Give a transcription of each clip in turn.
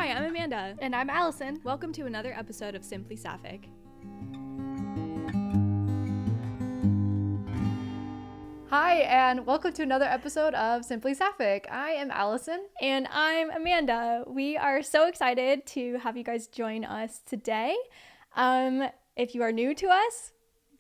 Hi, I'm Amanda. And I'm Allison. Welcome to another episode of Simply Sapphic. Hi, and welcome to another episode of Simply Sapphic. I am Allison. And I'm Amanda. We are so excited to have you guys join us today. If you are new to us,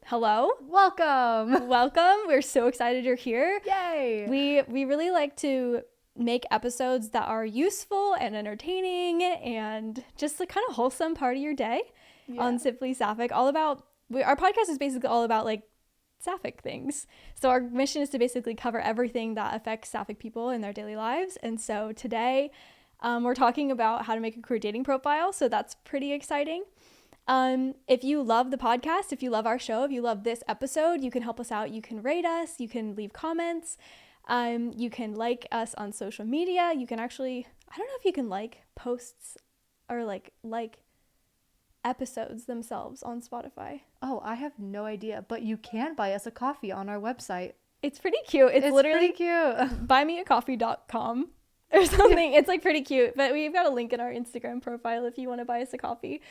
hello. Welcome. Welcome. We're so excited you're here. Yay. We really like to make episodes that are useful and entertaining and just the kind of wholesome part of your day on Simply Sapphic. Our podcast is basically all about like Sapphic things. So our mission is to basically cover everything that affects Sapphic people in their daily lives. And so today we're talking about how to make a queer dating profile. So that's pretty exciting. If you love the podcast, if you love our show, if you love this episode, you can help us out. You can rate us, you can leave comments. You can like us on social media. You can actually, I don't know if you can like posts or like episodes themselves on Spotify. Oh, I have no idea, but you can buy us a coffee on our website. It's pretty cute. It's literally pretty cute. buymeacoffee.com or something. It's like pretty cute, but we've got a link in our Instagram profile if you want to buy us a coffee.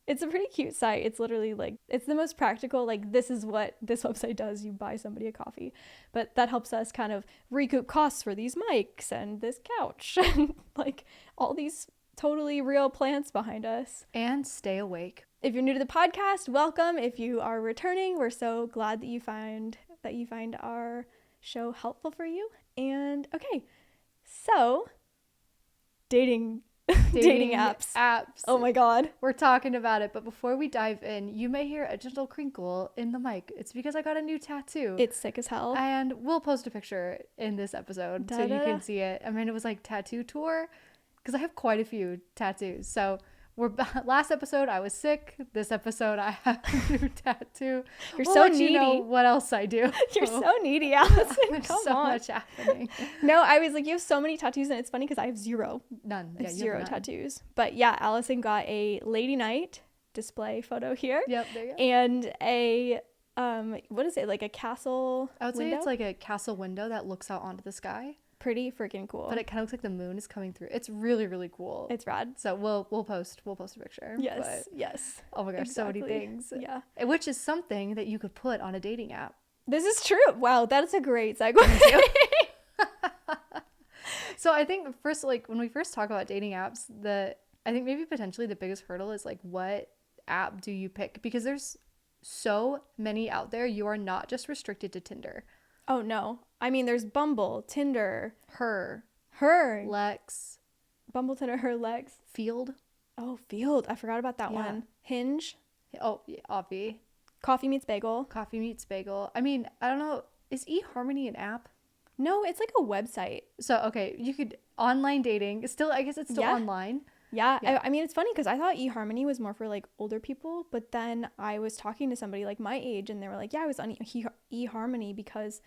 It's a pretty cute site. It's literally like, it's the most practical, like this is what this website does. You buy somebody a coffee, but that helps us kind of recoup costs for these mics and this couch and like all these totally real plants behind us. And stay awake. If you're new to the podcast, welcome. If you are returning, we're so glad that you find our show helpful for you. And okay, so dating apps. Oh my god. We're talking about it, but before we dive in, you may hear a gentle crinkle in the mic. It's because I got a new tattoo. It's sick as hell. And we'll post a picture in this episode so you can see it. Amanda was like, tattoo tour? Because I have quite a few tattoos. So last episode I was sick. This episode I have a new tattoo. You're so needy. You know what else I do? You're so needy, Allison. There's Come so on. much happening. No, I was like, you have so many tattoos, and it's funny because I have zero. None. Yeah, zero tattoos. But yeah, Allison got a lady night display photo here. Yep, there you go. And a what is it, like a castle I would say window? it's like a castle window that looks out onto the sky. Pretty freaking cool. But it kind of looks like the moon is coming through. It's really, really cool. It's rad. So we'll post a picture. Yes. But, yes. oh my gosh, Exactly. so many things. Yeah. Which is something that you could put on a dating app. This is true. Wow, that's a great segue. So I think first, like when we first talk about dating apps, I think maybe potentially the biggest hurdle is like, what app do you pick? Because there's so many out there. You are not just restricted to Tinder. Oh no. I mean, there's Bumble, Tinder, Her, Lex, Bumble, Tinder, Her, Lex, Field. Oh, Field. I forgot about that one. Hinge. Oh, yeah, Obvi. Coffee Meets Bagel. Coffee Meets Bagel. I mean, I don't know. Is eHarmony an app? No, it's like a website. So, okay, you could online dating. I guess it's still online. Yeah. I mean, it's funny because I thought eHarmony was more for like older people, but then I was talking to somebody like my age and they were like, yeah, I was on eHarmony because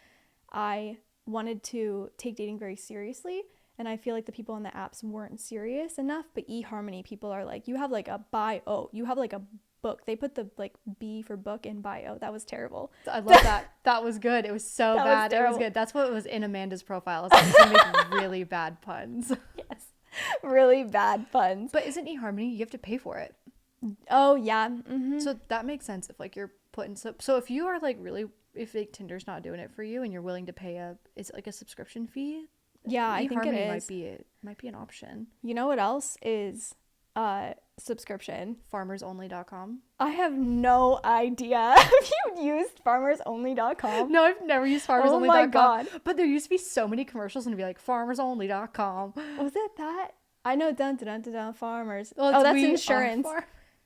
I wanted to take dating very seriously. And I feel like the people on the apps weren't serious enough, but eHarmony people are like, you have like a bio, you have like a book. They put the like B for book in bio. That was terrible. I love that. That was good. It was so bad. It was good. That's what was in Amanda's profile. It's like, make really bad puns. Yes. Really bad puns. But isn't eHarmony, you have to pay for it? Oh yeah. Mm-hmm. So that makes sense if like you're putting so if you are like really, if like Tinder's not doing it for you and you're willing to pay is it like a subscription fee? Yeah, I think it is. Might be an option. You know what else is subscription? Farmersonly.com. I have no idea. Have you used farmersonly.com? No, I've never used farmersonly.com. Oh my god. But there used to be so many commercials and it'd be like farmersonly.com. Was it that? I know dun dun dun dun dun farmers. Well, that's insurance.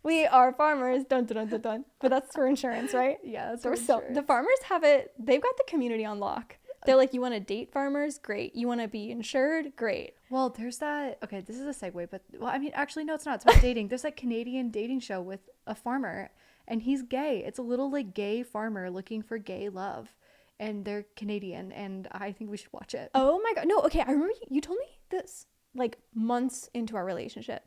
We are farmers, dun dun dun dun dun. But that's for insurance, right? Yeah, that's for insurance. The farmers have it. They've got the community on lock. They're like, you want to date farmers? Great. You want to be insured? Great. Well, there's that. Okay, this is a segue, but well, I mean, actually, no, it's not. It's about dating. There's that Canadian dating show with a farmer, and he's gay. It's a little like gay farmer looking for gay love, and they're Canadian, and I think we should watch it. Oh my god, no. Okay, I remember you told me this like months into our relationship.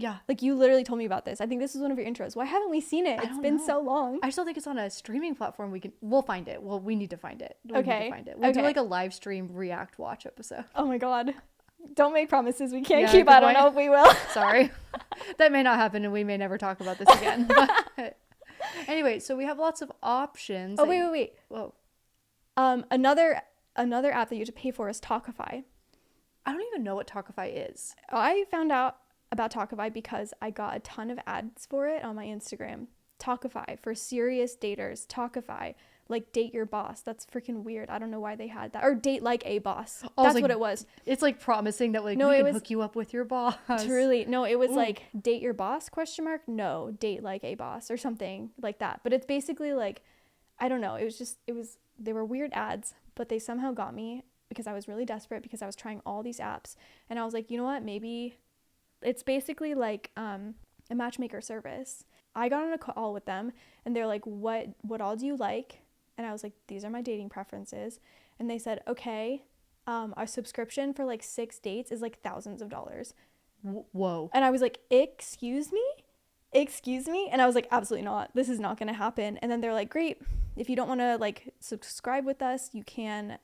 Yeah. Like you literally told me about this. I think this is one of your intros. Why haven't we seen it? It's been so long. I still think it's on a streaming platform. We'll find it. Well, we need to find it. Okay. Need to find it. We'll do like a live stream react watch episode. Oh my god. Don't make promises we can't Yeah, keep. good I don't point. know if we will. Sorry. That may not happen and we may never talk about this again. But anyway, so we have lots of options. Oh, wait. Whoa. Another app that you have to pay for is Talkify. I don't even know what Talkify is. I found out about Talkify because I got a ton of ads for it on my Instagram. Talkify for serious daters. Talkify, like date your boss. That's freaking weird. I don't know why they had that. Or date like a boss. That's like, what it was. It's like promising that like No, we it can was hook you up with your boss. truly. No, it was Ooh. like date your boss ? No, date like a boss or something like that. But it's basically like, I don't know. They were weird ads, but they somehow got me because I was really desperate because I was trying all these apps and I was like, you know what? Maybe it's basically like a matchmaker service. I got on a call with them and they're like, what all do you like? And I was like, these are my dating preferences. And they said, okay, our subscription for like 6 dates is like thousands of dollars. Whoa. And I was like, excuse me? And I was like, absolutely not. This is not going to happen. And then they're like, great. If you don't want to like subscribe with us, you can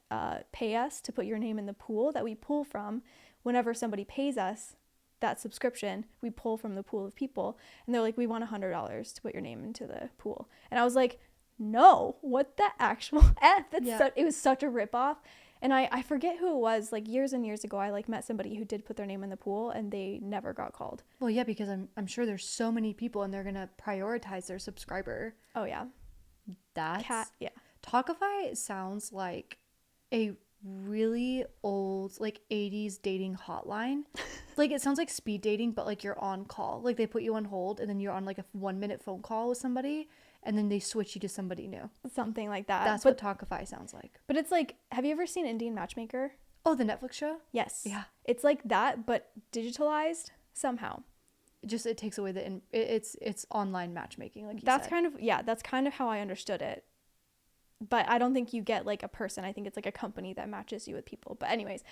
pay us to put your name in the pool that we pull from. Whenever somebody pays us that subscription, we pull from the pool of people. And they're like, we want $100 to put your name into the pool. And I was like, no, what the actual F? It was such a ripoff. And I forget who it was, like years and years ago, I like met somebody who did put their name in the pool and they never got called. Well, yeah, because I'm sure there's so many people and they're going to prioritize their subscriber. Oh, yeah. Yeah. Talkify sounds like a really old, like 80s dating hotline. Like it sounds like speed dating, but like you're on call. Like they put you on hold and then you're on like a 1-minute phone call with somebody and then they switch you to somebody new. Something like that. That's what Talkify sounds like. But it's like, have you ever seen Indian Matchmaker? Oh, the Netflix show? Yes. Yeah. It's like that, but digitalized somehow. Just it takes away it's online matchmaking, like you that's said. That's kind of how I understood it. But I don't think you get like a person. I think it's like a company that matches you with people. But anyways,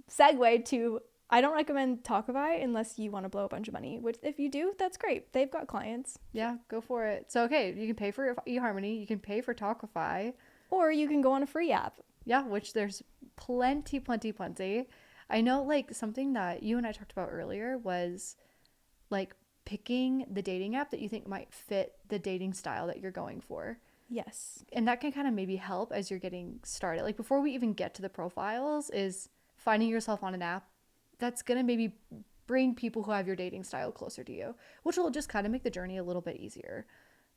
segue to, I don't recommend Talkify unless you want to blow a bunch of money, which if you do, that's great. They've got clients. Yeah, go for it. So, okay, you can pay for eHarmony, you can pay for Talkify. Or you can go on a free app. Yeah, which there's plenty. I know like something that you and I talked about earlier was like picking the dating app that you think might fit the dating style that you're going for. Yes. And that can kind of maybe help as you're getting started. Like before we even get to the profiles is finding yourself on an app that's going to maybe bring people who have your dating style closer to you, which will just kind of make the journey a little bit easier.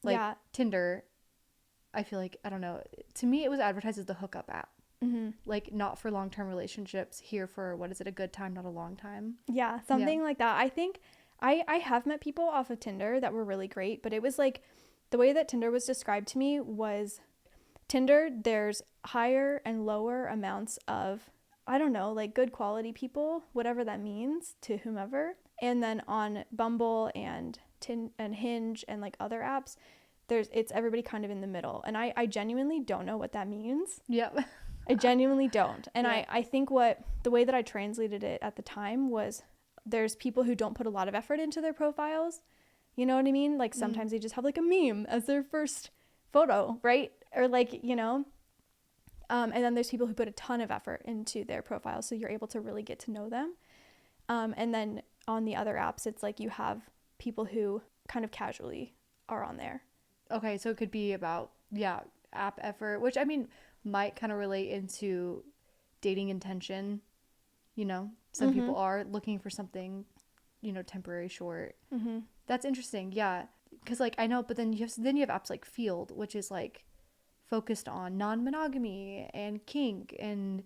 Like Tinder, I feel like, I don't know, to me it was advertised as the hookup app. Mm-hmm. Like not for long-term relationships, here for, what is it, a good time, not a long time? Yeah, something like that. I think I have met people off of Tinder that were really great, but it was like the way that Tinder was described to me was Tinder, there's higher and lower amounts of, I don't know, like good quality people, whatever that means to whomever. And then on Bumble and Hinge and like other apps, it's everybody kind of in the middle. And I genuinely don't know what that means. Yep. I genuinely don't. And yeah. I think the way that I translated it at the time was there's people who don't put a lot of effort into their profiles. You know what I mean? Like sometimes they just have like a meme as their first photo, right? Or like, you know, and then there's people who put a ton of effort into their profiles. So you're able to really get to know them. And then on the other apps, it's like you have people who kind of casually are on there. Okay. So it could be about, app effort, which I mean, might kind of relate into dating intention. You know, some people are looking for something, you know, temporary, short. Mm-hmm. That's interesting. Yeah. Because like I know, but then you have apps like Field, which is like focused on non-monogamy and kink and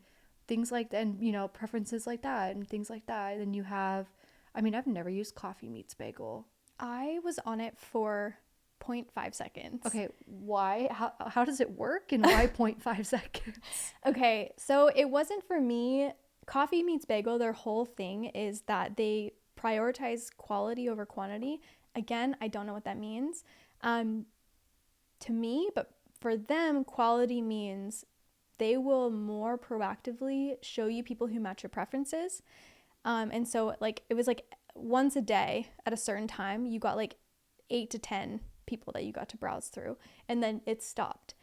things like that, and you know, preferences like that and things like that. And then you have, I mean, I've never used Coffee Meets Bagel. I was on it for 0.5 seconds. Okay, why? How does it work and why 0.5 seconds? Okay, so it wasn't for me. Coffee Meets Bagel, their whole thing is that they prioritize quality over quantity. Again, I don't know what that means to me, but for them, quality means they will more proactively show you people who match your preferences. And so like it was like once a day at a certain time, you got like 8 to 10 people that you got to browse through, and then it stopped.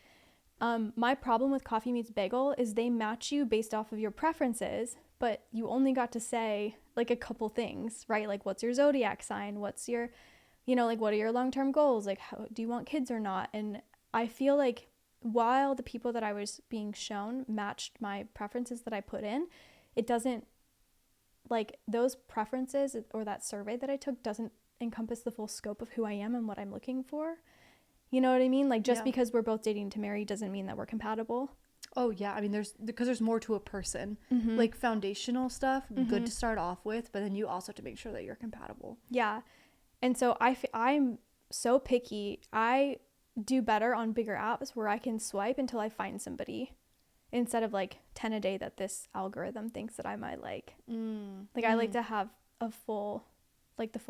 My problem with Coffee Meets Bagel is they match you based off of your preferences, but you only got to say like a couple things, right? Like, what's your zodiac sign? What's your, like, what are your long-term goals? Like, how do you want kids or not? And I feel like while the people that I was being shown matched my preferences that I put in, it doesn't, like, those preferences or that survey that I took doesn't encompass the full scope of who I am and what I'm looking for. You know what I mean? Like, just because we're both dating to marry doesn't mean that we're compatible. Oh, yeah. I mean, there's more to a person. Like, foundational stuff, good to start off with, but then you also have to make sure that you're compatible. Yeah. And so I'm so picky. I do better on bigger apps where I can swipe until I find somebody instead of like 10 a day that this algorithm thinks that I might like. I like to have the full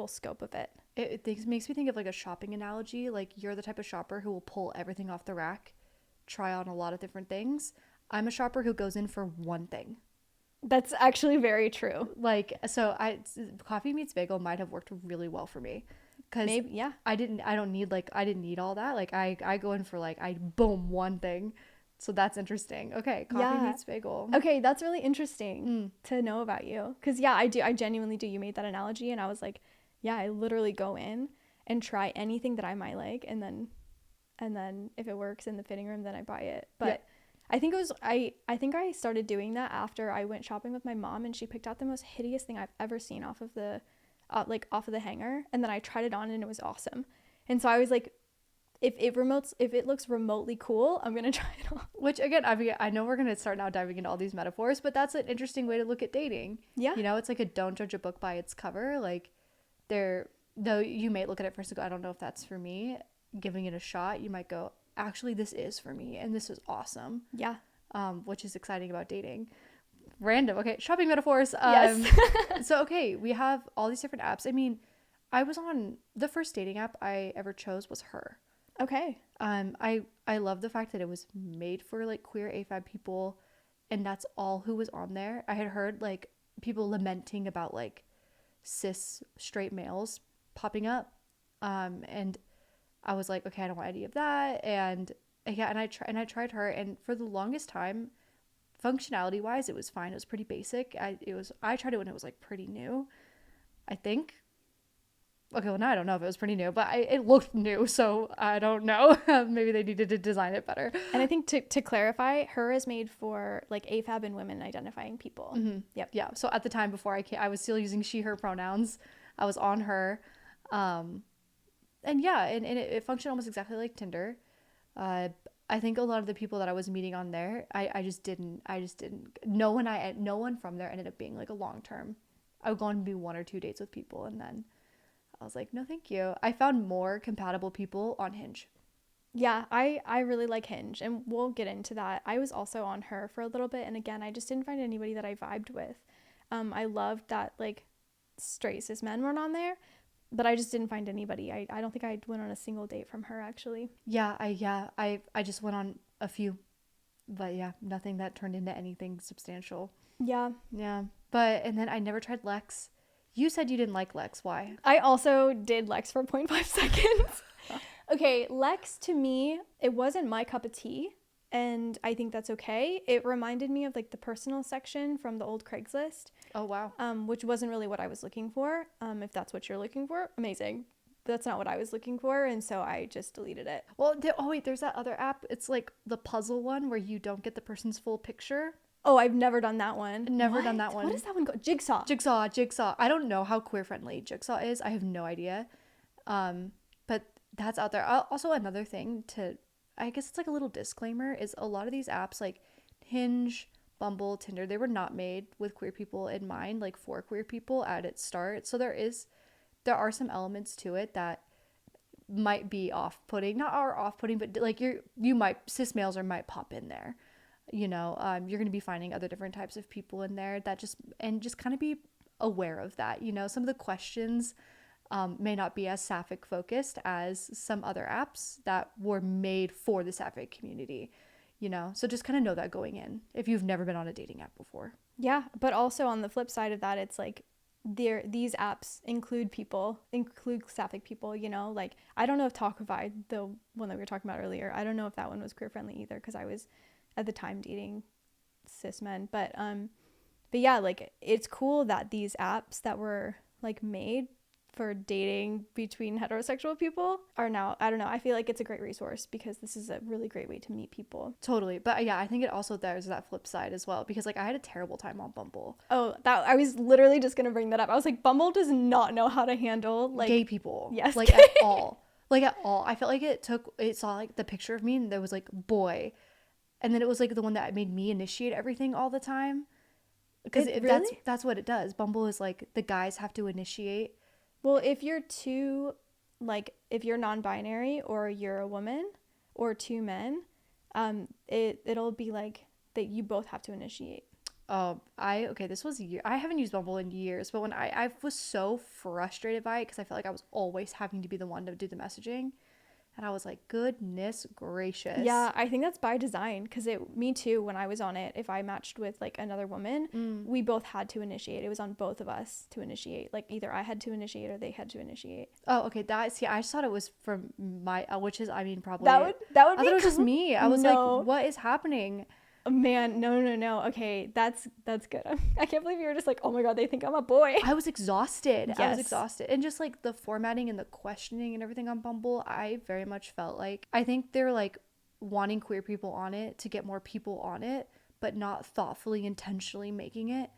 scope of it. It makes me think of like a shopping analogy. Like, you're the type of shopper who will pull everything off the rack, try on a lot of different things. I'm a shopper who goes in for one thing. That's actually very true. Like, so Coffee Meets Bagel might have worked really well for me because I didn't need all that. Like, I go in for like, boom, one thing. So that's interesting. Okay, Coffee Meets Bagel. Okay, that's really interesting to know about you. Because I genuinely do. You made that analogy and I was like, yeah, I literally go in and try anything that I might like, and then if it works in the fitting room, then I buy it. But I think I started doing that after I went shopping with my mom, and she picked out the most hideous thing I've ever seen off of the hanger, and then I tried it on and it was awesome. And so I was like, if it looks remotely cool, I'm gonna try it on. Which, again, I know we're gonna start now diving into all these metaphors, but that's an interesting way to look at dating. Yeah. It's like a don't judge a book by its cover. Like, though you may look at it first and go, I don't know if that's for me. Giving it a shot, you might go, actually, this is for me, and this is awesome. Yeah. Which is exciting about dating. Random. Okay, shopping metaphors. Yes. So, okay, we have all these different apps. I mean, I was on the first dating app I ever chose was Her. Okay. I love the fact that it was made for like queer AFAB people, and that's all who was on there. I had heard like people lamenting about like cis straight males popping up, and I was like, okay, I don't want any of that. And I tried Her, and for the longest time, functionality wise, it was fine. It was pretty basic. I tried it when it was like pretty new, I think. Okay, well, now I don't know if it was pretty new, but it looked new, so I don't know. Maybe they needed to design it better. And I think to clarify, Her is made for like AFAB and women identifying people. Yep. Yeah. So at the time before I was still using she, her pronouns. I was on Her. And it functioned almost exactly like Tinder. I think a lot of the people that I was meeting on there, I just didn't, no one from there ended up being like a long term. I would go on maybe 1 or 2 dates with people, and then I was like, no, thank you. I found more compatible people on Hinge. Yeah, I really like Hinge, and we'll get into that. I was also on Her for a little bit, and again, I just didn't find anybody that I vibed with. I loved that like straight cis men weren't on there, but I just didn't find anybody. I don't think I went on a single date from Her, actually. I just went on a few, but yeah, nothing that turned into anything substantial. Yeah. But and then I never tried Lex. You said you didn't like Lex. Why? I also did Lex for 0.5 seconds. Okay, Lex, to me, it wasn't my cup of tea, and I think that's okay. It reminded me of like the personal section from the old Craigslist. Oh, wow. Which wasn't really what I was looking for. If that's what you're looking for, amazing. But that's not what I was looking for, and so I just deleted it. Well, there's that other app. It's like the puzzle one where you don't get the person's full picture. Oh, I've never done that one. Never done that one. What is that one called? Jigsaw. Jigsaw. I don't know how queer friendly Jigsaw is. I have no idea. But that's out there. Also, another thing I guess it's like a little disclaimer, is a lot of these apps like Hinge, Bumble, Tinder, they were not made with queer people in mind, like for queer people at its start. So there are some elements to it that might be off-putting. Not are off-putting, but like cis males might pop in there. You're going to be finding other different types of people in there that just kind of be aware of that. Some of the questions may not be as sapphic focused as some other apps that were made for the sapphic community, so just kind of know that going in if you've never been on a dating app before. Yeah, but also on the flip side of that, it's like these apps include sapphic people, you know, like I don't know if Talkify, the one that we were talking about earlier, I don't know if that one was queer friendly either, because I was at the time dating cis men, but yeah, like it's cool that these apps that were like made for dating between heterosexual people are now, I don't know, I feel like it's a great resource because this is a really great way to meet people. Totally. But yeah, I think it also, there's that flip side as well, because like I had a terrible time on Bumble. Oh, that I was literally just gonna bring that up. I was like, Bumble does not know how to handle like gay people. Yes. Like at all. Like at all. I felt like it saw like the picture of me and there was like boy, and then it was like the one that made me initiate everything all the time, because really? that's what it does. Bumble is like the guys have to initiate. Well, if you're if you're non-binary or you're a woman or two men, it'll be like that you both have to initiate. This was I haven't used Bumble in years, but when I was so frustrated by it because I felt like I was always having to be the one to do the messaging. And I was like, goodness gracious. Yeah, I think that's by design, because me too, when I was on it, if I matched with like another woman, we both had to initiate. It was on both of us to initiate. Like either I had to initiate or they had to initiate. Oh, okay. I just thought it was from my, which is, I mean, probably. That would I thought it was just me. I was like, what is happening? Man, no. Okay, that's good. I can't believe you were just like, oh my god, they think I'm a boy. I was exhausted. Yes. I was exhausted. And just like the formatting and the questioning and everything on Bumble, I very much felt like, I think they're like wanting queer people on it to get more people on it, but not thoughtfully, intentionally making it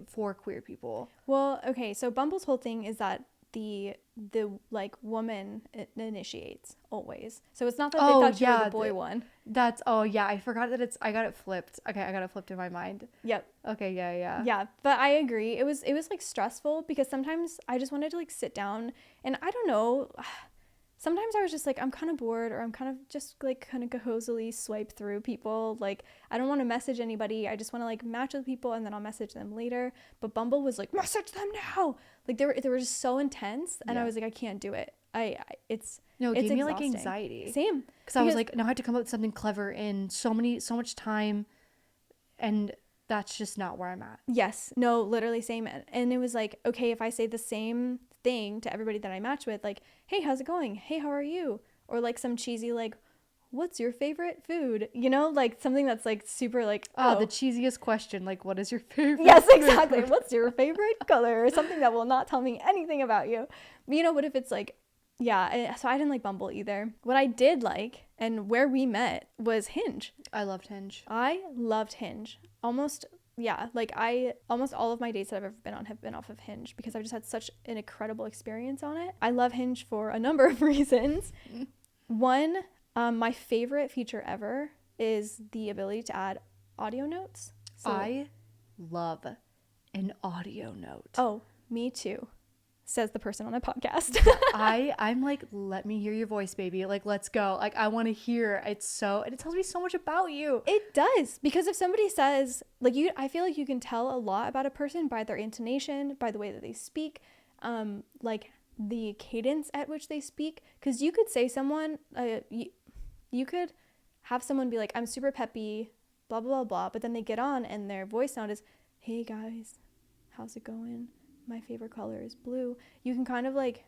for queer people. Well, okay, so Bumble's whole thing is that the like woman initiates always, so it's not that they thought you were the boy one. That's I forgot that I got it flipped. Okay, I got it flipped in my mind. Yep. Okay, yeah, but I agree, it was like stressful because sometimes I just wanted to like sit down and I don't know, sometimes I was just like, I'm kind of bored, or I'm kind of just like kind of cozily swipe through people. Like, I don't want to message anybody. I just want to like match with people and then I'll message them later. But Bumble was like, message them now. Like they were just so intense, and I was like, I can't do it. It's gave me exhausting. like anxiety. Same. Because I was like, now I have to come up with something clever in so much time, and that's just not where I'm at. Yes. No, literally same. And it was like, okay, if I say the same thing to everybody that I match with, like, hey, how's it going? Hey, how are you? Or like some cheesy like, what's your favorite food? You know, like something that's like super like, the cheesiest question, like, what is your favorite yes, food? exactly. What's your favorite color? Or something that will not tell me anything about you. You know, what if it's like, yeah, so I didn't like Bumble either. What I did like, and where we met, was Hinge. I loved Hinge. Almost all of my dates that I've ever been on have been off of Hinge, because I've just had such an incredible experience on it. I love Hinge for a number of reasons. One, my favorite feature ever is the ability to add audio notes. So, I love an audio note. Oh, me too, says the person on a podcast. I'm like, let me hear your voice, baby. Like, let's go. Like, I want to hear. And it tells me so much about you. It does, because if somebody says, like, I feel like you can tell a lot about a person by their intonation, by the way that they speak, like the cadence at which they speak. Because you could say someone, you could have someone be like, I'm super peppy, blah, blah, blah, blah. But then they get on and their voice sound is, hey guys, how's it going? My favorite color is blue. You can kind of like,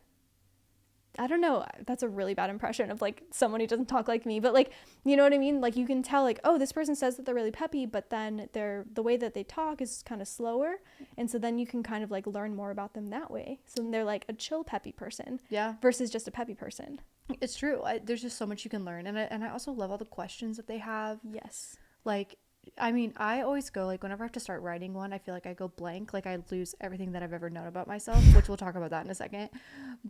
I don't know, that's a really bad impression of like someone who doesn't talk like me, but like, you know what I mean? Like you can tell like, oh, this person says that they're really peppy, but then the way that they talk is kind of slower. And so then you can kind of like learn more about them that way. So then they're like a chill peppy person, versus just a peppy person. It's true. There's just so much you can learn. And I also love all the questions that they have. Yes. Like, I mean, I always go, like, whenever I have to start writing one, I feel like I go blank. Like, I lose everything that I've ever known about myself, which we'll talk about that in a second.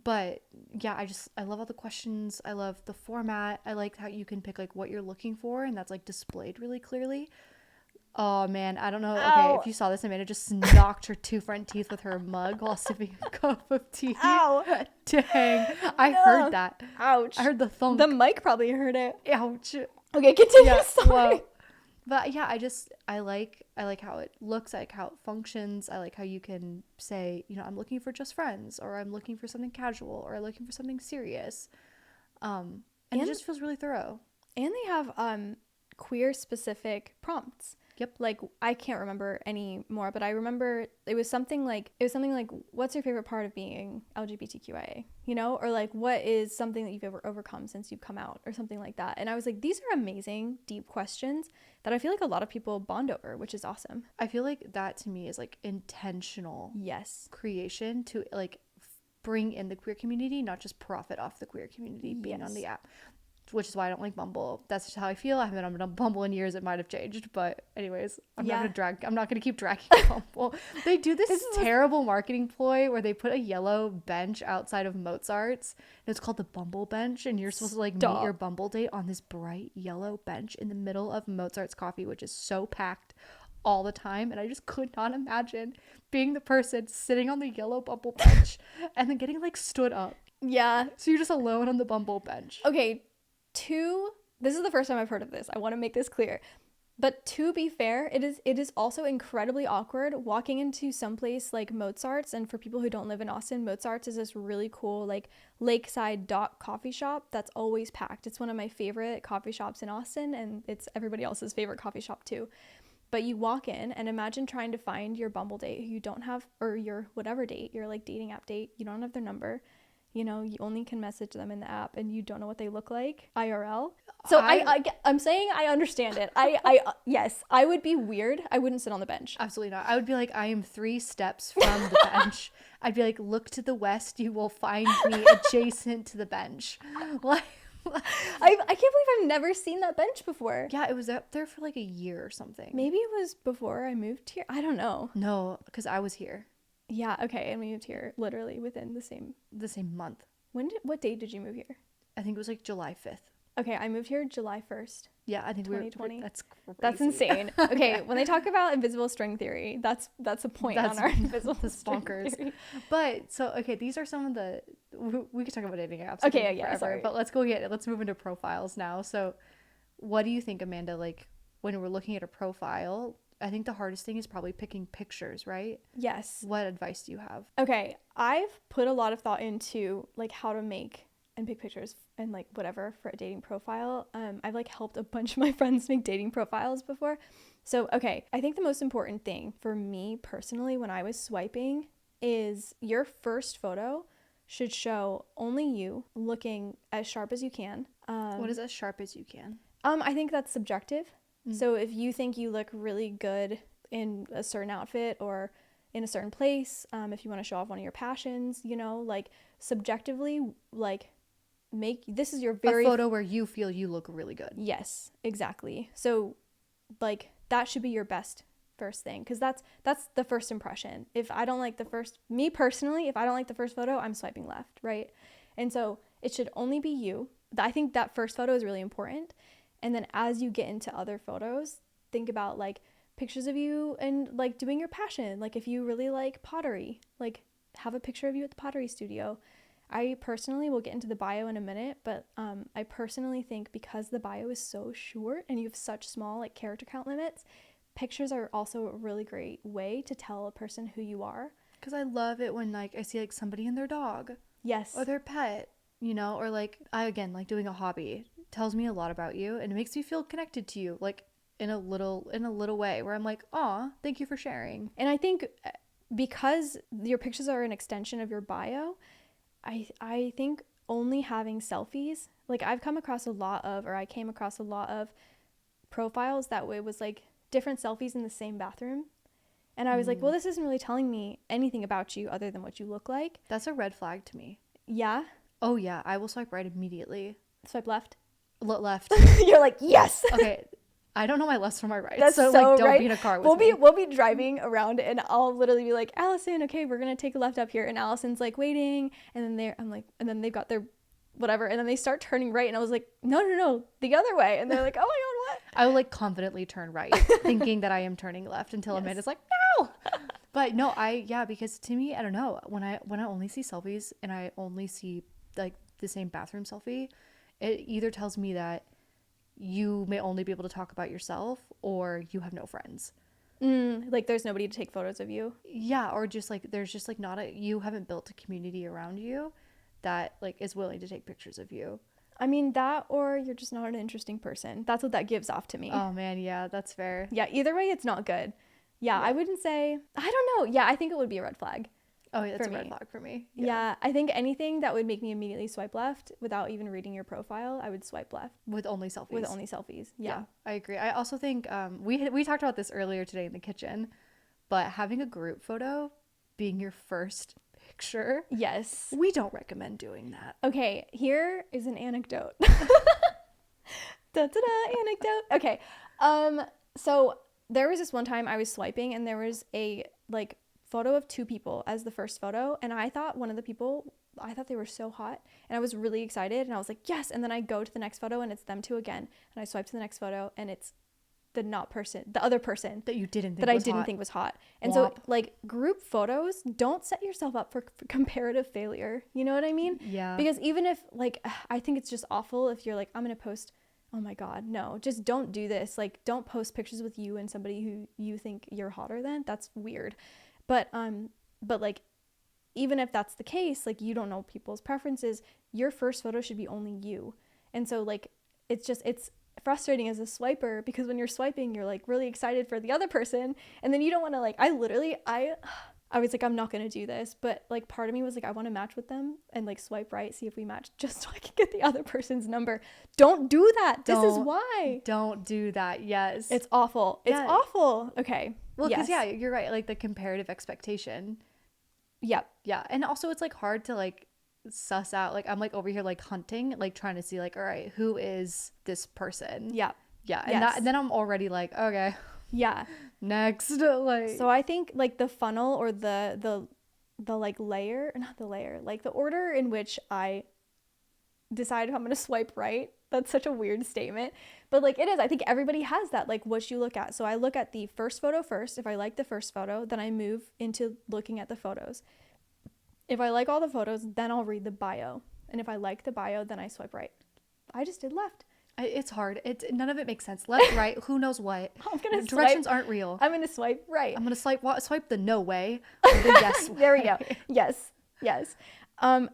But, yeah, I love all the questions. I love the format. I like how you can pick, like, what you're looking for, and that's, like, displayed really clearly. Oh, man, I don't know. Ow. Okay, if you saw this, Amanda just knocked her 2 front teeth with her mug while sipping a cup of tea. Ow. Dang. I heard that. Ouch. I heard the thunk. The mic probably heard it. Ouch. Okay, continue. Yeah, Sorry. well, but yeah, I like how it looks, I like how it functions. I like how you can say, you know, I'm looking for just friends, or I'm looking for something casual, or I'm looking for something serious. And it just feels really thorough. And they have queer specific prompts. Yep. Like, I can't remember any more, but I remember it was something like, what's your favorite part of being LGBTQIA, you know? Or like, what is something that you've ever overcome since you've come out, or something like that. And I was like, these are amazing, deep questions that I feel like a lot of people bond over, which is awesome. I feel like that to me is like intentional Yes. creation to like bring in the queer community, not just profit off the queer community being on the app. Which is why I don't like Bumble. That's just how I feel. I haven't been on Bumble in years. It might have changed, but anyways, I'm not gonna keep dragging Bumble. They do this terrible marketing ploy where they put a yellow bench outside of Mozart's, and it's called the Bumble bench, and you're supposed to like meet your Bumble date on this bright yellow bench in the middle of Mozart's coffee, which is so packed all the time. And I just could not imagine being the person sitting on the yellow Bumble bench and then getting like stood up. Yeah. So you're just alone on the Bumble bench. Okay. This is the first time I've heard of this. I want to make this clear. But to be fair, it is also incredibly awkward walking into someplace like Mozart's. And for people who don't live in Austin, Mozart's is this really cool like lakeside dock coffee shop that's always packed. It's one of my favorite coffee shops in Austin, and it's everybody else's favorite coffee shop too. But you walk in and imagine trying to find your Bumble date who you don't have, or your whatever date, your like dating app date. You don't have their number. You know, you only can message them in the app, and you don't know what they look like IRL. So I'm saying I understand it. Yes, I would be weird. I wouldn't sit on the bench. Absolutely not. I would be like, I am 3 steps from the bench. I'd be like, look to the west. You will find me adjacent to the bench. Like, I can't believe I've never seen that bench before. Yeah, it was up there for like a year or something. Maybe it was before I moved here. I don't know. No, because I was here. Yeah, okay, and we moved here literally within the same month. What date did you move here? I think it was like July 5th. Okay, I moved here July 1st. Yeah, I think 2020. That's crazy. That's insane. Okay, when they talk about invisible string theory, that's a point on our invisible string theory. But so okay, these are some of the we could talk about dating apps. Okay, yeah, forever, sorry. But let's move into profiles now. So, what do you think, Amanda? Like when we're looking at a profile, I think the hardest thing is probably picking pictures, right? Yes. What advice do you have? Okay, I've put a lot of thought into like how to make and pick pictures and like whatever for a dating profile. I've like helped a bunch of my friends make dating profiles before. So, okay, I think the most important thing for me personally when I was swiping is your first photo should show only you looking as sharp as you can. What is as sharp as you can? I think that's subjective. So if you think you look really good in a certain outfit or in a certain place, if you want to show off one of your passions, you know, like subjectively, like this is your very a photo where you feel you look really good. Yes, exactly. So like that should be your best first thing, because that's the first impression. If I don't like me personally, if I don't like the first photo, I'm swiping left, right? And so it should only be you. I think that first photo is really important. And then as you get into other photos, think about like pictures of you and like doing your passion. Like if you really like pottery, like have a picture of you at the pottery studio. I personally will get into the bio in a minute, but I personally think because the bio is so short and you have such small like character count limits, pictures are also a really great way to tell a person who you are. Because I love it when like I see like somebody and their dog. Yes. Or their pet, you know, or like I again like doing a hobby tells me a lot about you, and it makes me feel connected to you, like in a little way where I'm like, aw, thank you for sharing. And I think because your pictures are an extension of your bio, I think only having selfies, like I came across a lot of profiles that way was like different selfies in the same bathroom. And I was like, well, this isn't really telling me anything about you other than what you look like. That's a red flag to me. Yeah? Oh yeah, I will swipe right immediately. Swipe left? Left. You're like, yes! Okay, I don't know my lefts from my rights. That's so like, don't right. be in a car with me. We'll be driving around and I'll literally be like, Allison, okay, we're gonna take a left up here, and Allison's like waiting, and then they've got their whatever, and then they start turning right, and I was like, no, the other way, and they're like, oh my god, what? I will like confidently turn right, thinking that I am turning left until Amanda's like, no. But no, because to me, I don't know, when I only see selfies and I only see like the same bathroom selfie, it either tells me that you may only be able to talk about yourself or you have no friends. Like there's nobody to take photos of you. Yeah, or just like there's just like you haven't built a community around you that like is willing to take pictures of you. I mean, that or you're just not an interesting person. That's what that gives off to me. Oh man, yeah, that's fair. Yeah, either way, it's not good. Yeah, I wouldn't say, I don't know. Yeah, I think it would be a red flag. Oh, yeah, that's a red flag for me. Yeah, I think anything that would make me immediately swipe left without even reading your profile, I would swipe left. With only selfies. Yeah, I agree. I also think we talked about this earlier today in the kitchen, but having a group photo being your first picture. Yes. We don't recommend doing that. Okay, here is an anecdote. Anecdote. Okay. So there was this one time I was swiping and there was a like photo of two people as the first photo, and I thought one of the people, I thought they were so hot and I was really excited and I was like, yes, and then I go to the next photo and it's them two again, and I swipe to the next photo and it's the other person that you didn't think that I didn't think was hot. And so like group photos, don't set yourself up for comparative failure. You know what I mean? Yeah. Because even if like, I think it's just awful if you're like, I'm going to post, oh my God, no, just don't do this. Like, don't post pictures with you and somebody who you think you're hotter than. That's weird. But like, even if that's the case, like you don't know people's preferences, your first photo should be only you. And so like, it's frustrating as a swiper because when you're swiping, you're like really excited for the other person. And then you don't want to like, I was like, I'm not going to do this. But like part of me was like, I want to match with them and like swipe right, see if we match just so I can get the other person's number. Don't do that. This is why. Don't do that. Yes. It's awful. It's awful. Okay. Well, because you're right. Like the comparative expectation. Yep. Yeah. And also it's like hard to like suss out. Like I'm like over here like hunting, like trying to see like, all right, who is this person? Yeah. Yeah. And then I'm already like, okay. Yeah. Next. Like, so I think like the funnel or the like layer, not the layer, like the order in which I decide if I'm going to swipe right. That's such a weird statement, but like it is. I think everybody has that, like what you look at. So I look at the first photo first. If I like the first photo, then I move into looking at the photos. If I like all the photos, then I'll read the bio. And if I like the bio, then I swipe right. I just did left. It's hard. None of it makes sense. Left, right, who knows what. Directions aren't real. I'm going to swipe right. I'm going to swipe the no way or the yes way. There we go. Yes.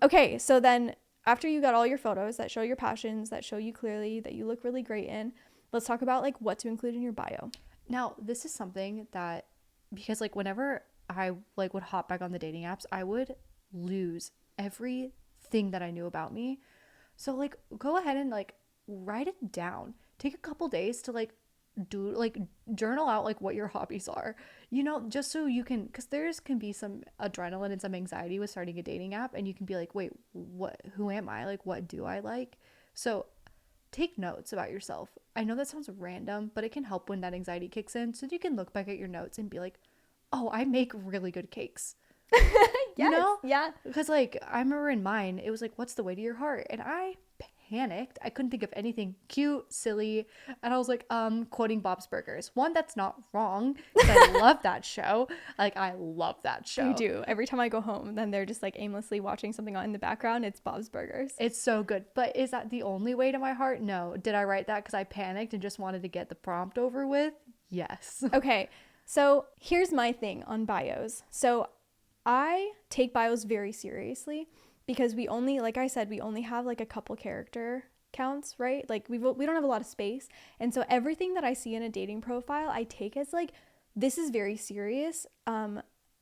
Okay, so then after you got all your photos that show your passions, that show you clearly, that you look really great in, let's talk about like what to include in your bio. Now, this is something that, because like whenever I like would hop back on the dating apps, I would lose everything that I knew about me. So like go ahead and like write it down. Take a couple days to like do like journal out like what your hobbies are, you know, just so you can, because there's can be some adrenaline and some anxiety with starting a dating app, and you can be like, wait, who am I, like what do I like? So take notes about yourself. I know that sounds random, but it can help when that anxiety kicks in, so you can look back at your notes and be like, oh, I make really good cakes. You know? Yeah. Because like I remember in mine, it was like, what's the way to your heart? And I panicked. I couldn't think of anything cute, silly, and I was like, quoting Bob's Burgers. One, that's not wrong, because I love that show. Like I love that show. You do. Every time I go home, then they're just like aimlessly watching something on in the background. It's Bob's Burgers. It's so good. But is that the only way to my heart? No. Did I write that because I panicked and just wanted to get the prompt over with? Yes. Okay. So here's my thing on bios. So I take bios very seriously because we only, like I said, we only have like a couple character counts, right? Like we don't have a lot of space. And so everything that I see in a dating profile, I take as like, this is very serious.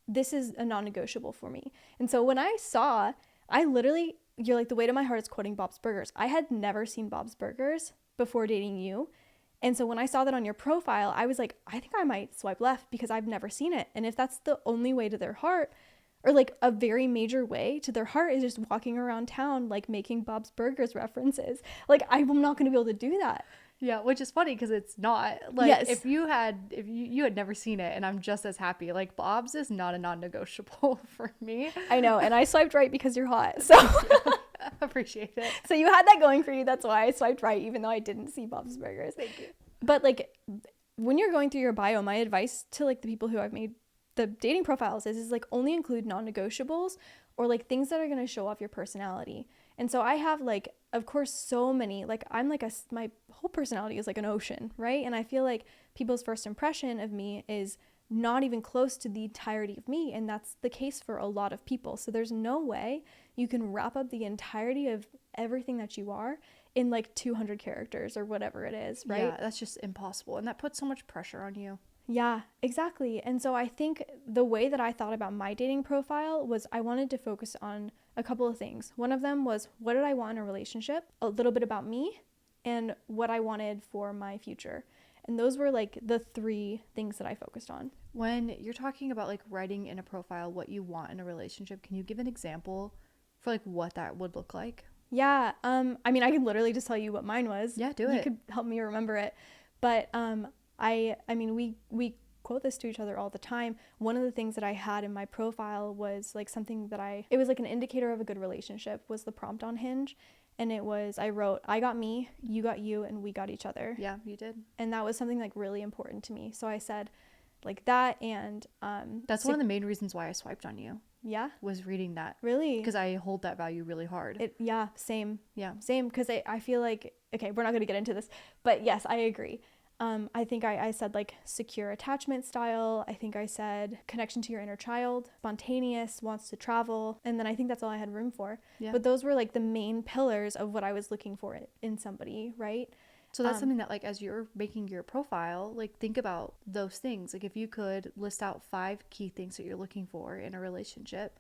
This is a non-negotiable for me. And so when I saw, you're like, the way to my heart is quoting Bob's Burgers. I had never seen Bob's Burgers before dating you. And so when I saw that on your profile, I was like, I think I might swipe left because I've never seen it. And if that's the only way to their heart, or like a very major way to their heart is just walking around town, like making Bob's Burgers references, like I'm not going to be able to do that. Yeah, which is funny because it's not like, yes. if you had never seen it, and I'm just as happy, like Bob's is not a non-negotiable for me. I know, and I swiped right because you're hot, so appreciate it. So you had that going for you. That's why I swiped right, even though I didn't see Bob's Burgers. Thank you. But like when you're going through your bio, my advice to like the people who I've made the dating profiles is like only include non-negotiables or like things that are going to show off your personality. And so I have like, of course, so many, like I'm like my whole personality is like an ocean, right? And I feel like people's first impression of me is not even close to the entirety of me. And that's the case for a lot of people. So there's no way you can wrap up the entirety of everything that you are in like 200 characters or whatever it is, right? Yeah, that's just impossible. And that puts so much pressure on you. Yeah, exactly. And so I think the way that I thought about my dating profile was I wanted to focus on a couple of things. One of them was, what did I want in a relationship? A little bit about me, and what I wanted for my future. And those were like the 3 things that I focused on. When you're talking about like writing in a profile what you want in a relationship, can you give an example for like what that would look like? Yeah, I mean, I can literally just tell you what mine was. Yeah, do it. You could help me remember it. But I mean, we quote this to each other all the time. One of the things that I had in my profile was like something that it was like an indicator of a good relationship, was the prompt on Hinge. And it was, I wrote, I got me, you got you, and we got each other. Yeah, you did. And that was something like really important to me. So I said like that. And that's one of the main reasons why I swiped on you. Yeah, was reading that. Really? Because I hold that value really hard. Yeah, same. Yeah, same. Because I feel like, okay, we're not going to get into this, but yes, I agree. I think I said like secure attachment style. I think I said connection to your inner child, spontaneous, wants to travel. And then I think that's all I had room for. Yeah. But those were like the main pillars of what I was looking for in somebody, right? So that's something that like as you're making your profile, like think about those things. Like if you could list out 5 key things that you're looking for in a relationship,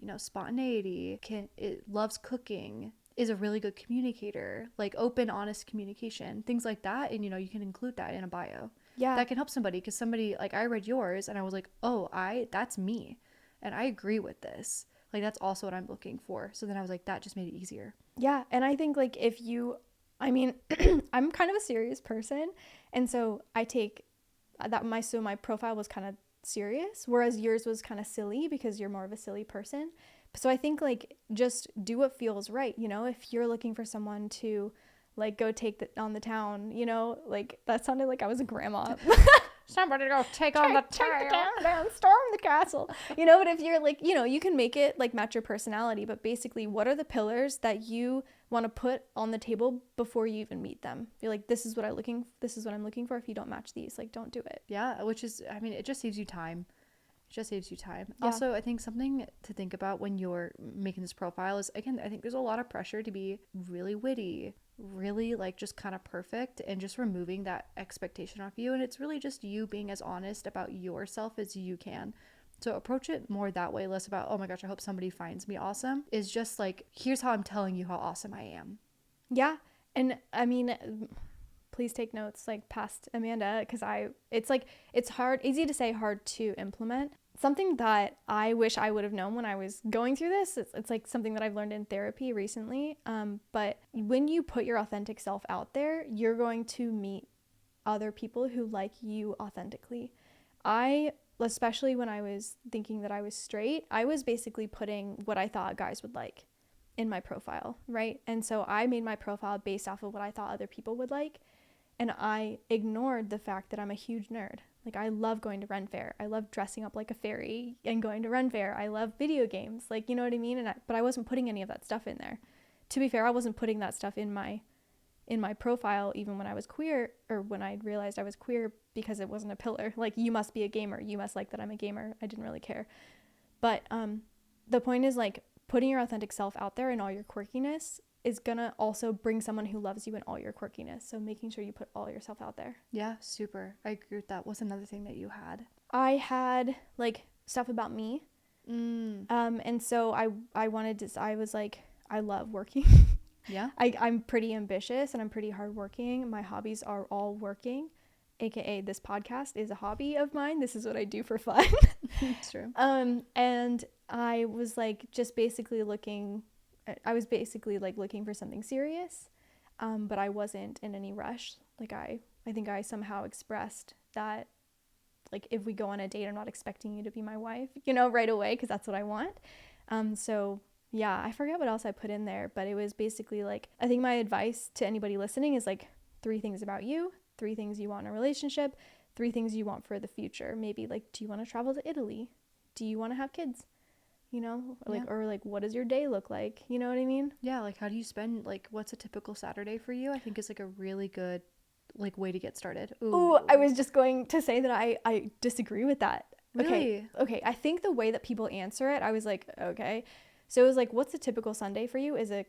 you know, spontaneity, it loves cooking, is a really good communicator, like open, honest communication, things like that. And, you know, you can include that in a bio. Yeah. That can help somebody, because somebody, like I read yours and I was like, oh, that's me. And I agree with this. Like, that's also what I'm looking for. So then I was like, that just made it easier. Yeah. And I think like I mean, I'm kind of a serious person. And so I take that my profile was kind of serious, whereas yours was kind of silly because you're more of a silly person. So I think like just do what feels right, you know, if you're looking for someone to like go take on the town, you know, like that sounded like I was a grandma. Somebody go take on the town, storm the castle, you know. But if you're like, you know, you can make it like match your personality, but basically what are the pillars that you want to put on the table before you even meet them? You're like, this is what I'm looking for. If you don't match these, like, don't do it. Yeah, which is, I mean, it just saves you time. Yeah. Also, I think something to think about when you're making this profile is, again, I think there's a lot of pressure to be really witty, really like just kind of perfect, and just removing that expectation off you. And it's really just you being as honest about yourself as you can. So approach it more that way, less about, oh my gosh, I hope somebody finds me awesome. Is just like, here's how I'm telling you how awesome I am. Yeah. And I mean, please take notes like past Amanda, because it's easy to say, hard to implement. Something that I wish I would have known when I was going through this, it's like something that I've learned in therapy recently. But when you put your authentic self out there, you're going to meet other people who like you authentically. Especially when I was thinking that I was straight, I was basically putting what I thought guys would like in my profile, right? And so I made my profile based off of what I thought other people would like. And I ignored the fact that I'm a huge nerd. Like, I love going to Ren Fair. I love dressing up like a fairy and going to Ren Fair. I love video games. Like, you know what I mean? But I wasn't putting any of that stuff in there. To be fair, I wasn't putting that stuff in my profile even when I was queer, or when I realized I was queer, because it wasn't a pillar. Like, you must be a gamer. You must like that I'm a gamer. I didn't really care. But the point is, like, putting your authentic self out there and all your quirkiness is gonna also bring someone who loves you in all your quirkiness. So making sure you put all yourself out there. Yeah, super. I agree with that. What's another thing that you had? I had like stuff about me. And so I was like, I love working. Yeah. I'm pretty ambitious and I'm pretty hardworking. My hobbies are all working, aka this podcast is a hobby of mine. This is what I do for fun. It's true. And I was like just basically looking for something serious, but I wasn't in any rush. Like I think I somehow expressed that, like, if we go on a date, I'm not expecting you to be my wife, you know, right away, because that's what I want. So yeah, I forget what else I put in there, but it was basically like, I think my advice to anybody listening is like 3 things about you, 3 things you want in a relationship, 3 things you want for the future. Maybe like, do you want to travel to Italy? Do you want to have kids? You know, like, yeah. Or like, what does your day look like? You know what I mean? Yeah. Like, how do you spend, like, what's a typical Saturday for you? I think is like a really good, like, way to get started. Ooh, I was just going to say that I disagree with that. Really? Okay. I think the way that people answer it, I was like, okay. So it was like, what's a typical Sunday for you? Is a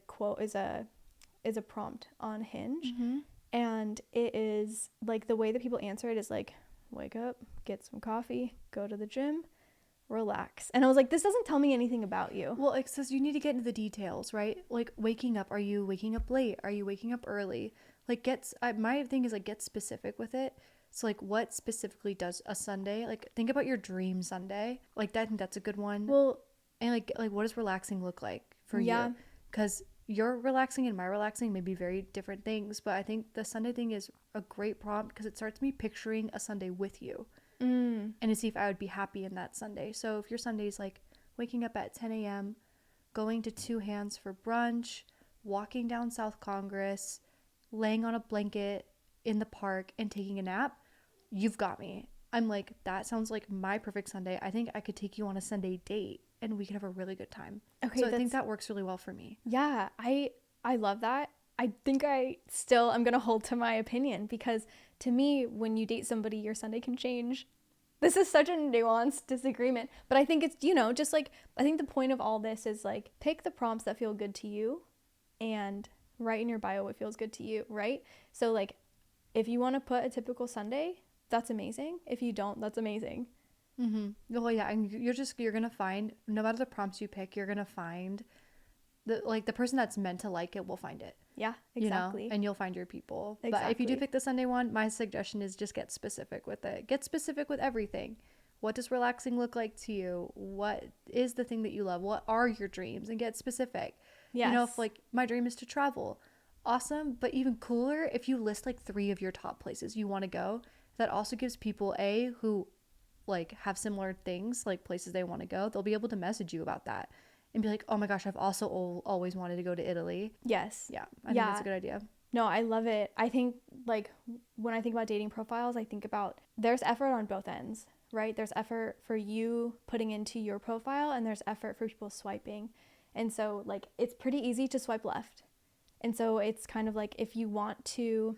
is a prompt on Hinge. And it is like, the way that people answer it is like, wake up, get some coffee, go to the gym, relax. And I was like, this doesn't tell me anything about you. Well, it says you need to get into the details, right? Like waking up. Are you waking up late? Are you waking up early? Like my thing is like, get specific with it. So like, what specifically does a Sunday, like think about your dream Sunday. Like I think that's a good one. Well, and like what does relaxing look like for you? Because your relaxing and my relaxing may be very different things, but I think the Sunday thing is a great prompt because it starts me picturing a Sunday with you. And to see if I would be happy in that Sunday. So if your Sunday is like waking up at 10 a.m., going to Two Hands for brunch, walking down South Congress, laying on a blanket in the park and taking a nap, you've got me. I'm like, that sounds like my perfect Sunday. I think I could take you on a Sunday date and we could have a really good time. Okay, so I think that works really well for me. Yeah, I love that. I think I'm going to hold to my opinion, because to me, when you date somebody, your Sunday can change. This is such a nuanced disagreement, but I think it's, just like, I think the point of all this is like, pick the prompts that feel good to you and write in your bio what feels good to you, right? So like, if you want to put a typical Sunday, that's amazing. If you don't, that's amazing. Well, yeah, and you're gonna find, no matter the prompts you pick, you're gonna find the person that's meant to like it will find it. Yeah, exactly. And you'll find your people. Exactly. But if you do pick the Sunday one, my suggestion is just get specific with it. Get specific with everything. What does relaxing look like to you? What is the thing that you love? What are your dreams? And get specific. Yes. If like my dream is to travel, awesome. But even cooler, if you list like 3 of your top places you want to go, that also gives people who like have similar things, like places they want to go. They'll be able to message you about that and be like, oh my gosh, I've also always wanted to go to Italy. Yes. Yeah. I think that's a good idea. No, I love it. I think like when I think about dating profiles, I think about there's effort on both ends, right? There's effort for you putting into your profile and there's effort for people swiping. And so like, it's pretty easy to swipe left. And so it's kind of like, if you want to,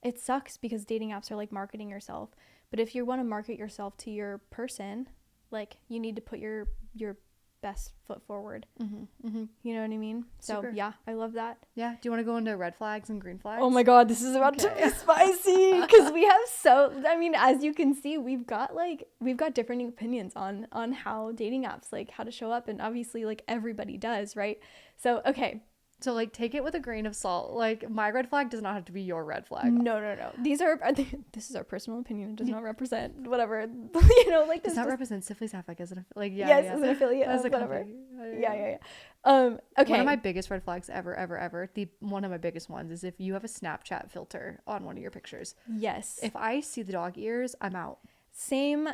it sucks because dating apps are like marketing yourself. But if you want to market yourself to your person, like you need to put your best foot forward. You know what I mean? So yeah, I love that. Yeah. Do you want to go into red flags and green flags? Oh my God, this is about to be spicy because we have as you can see, we've got different opinions on how dating apps, like how to show up, and obviously like everybody does, right? So okay. So like take it with a grain of salt. Like my red flag does not have to be your red flag. No. This is our personal opinion. It does not represent whatever, like does not represent Simply Sapphic as an as an affiliate of whatever. Yeah. Okay. One of my biggest red flags ever, one of my biggest ones is if you have a Snapchat filter on one of your pictures. Yes. If I see the dog ears, I'm out. Same.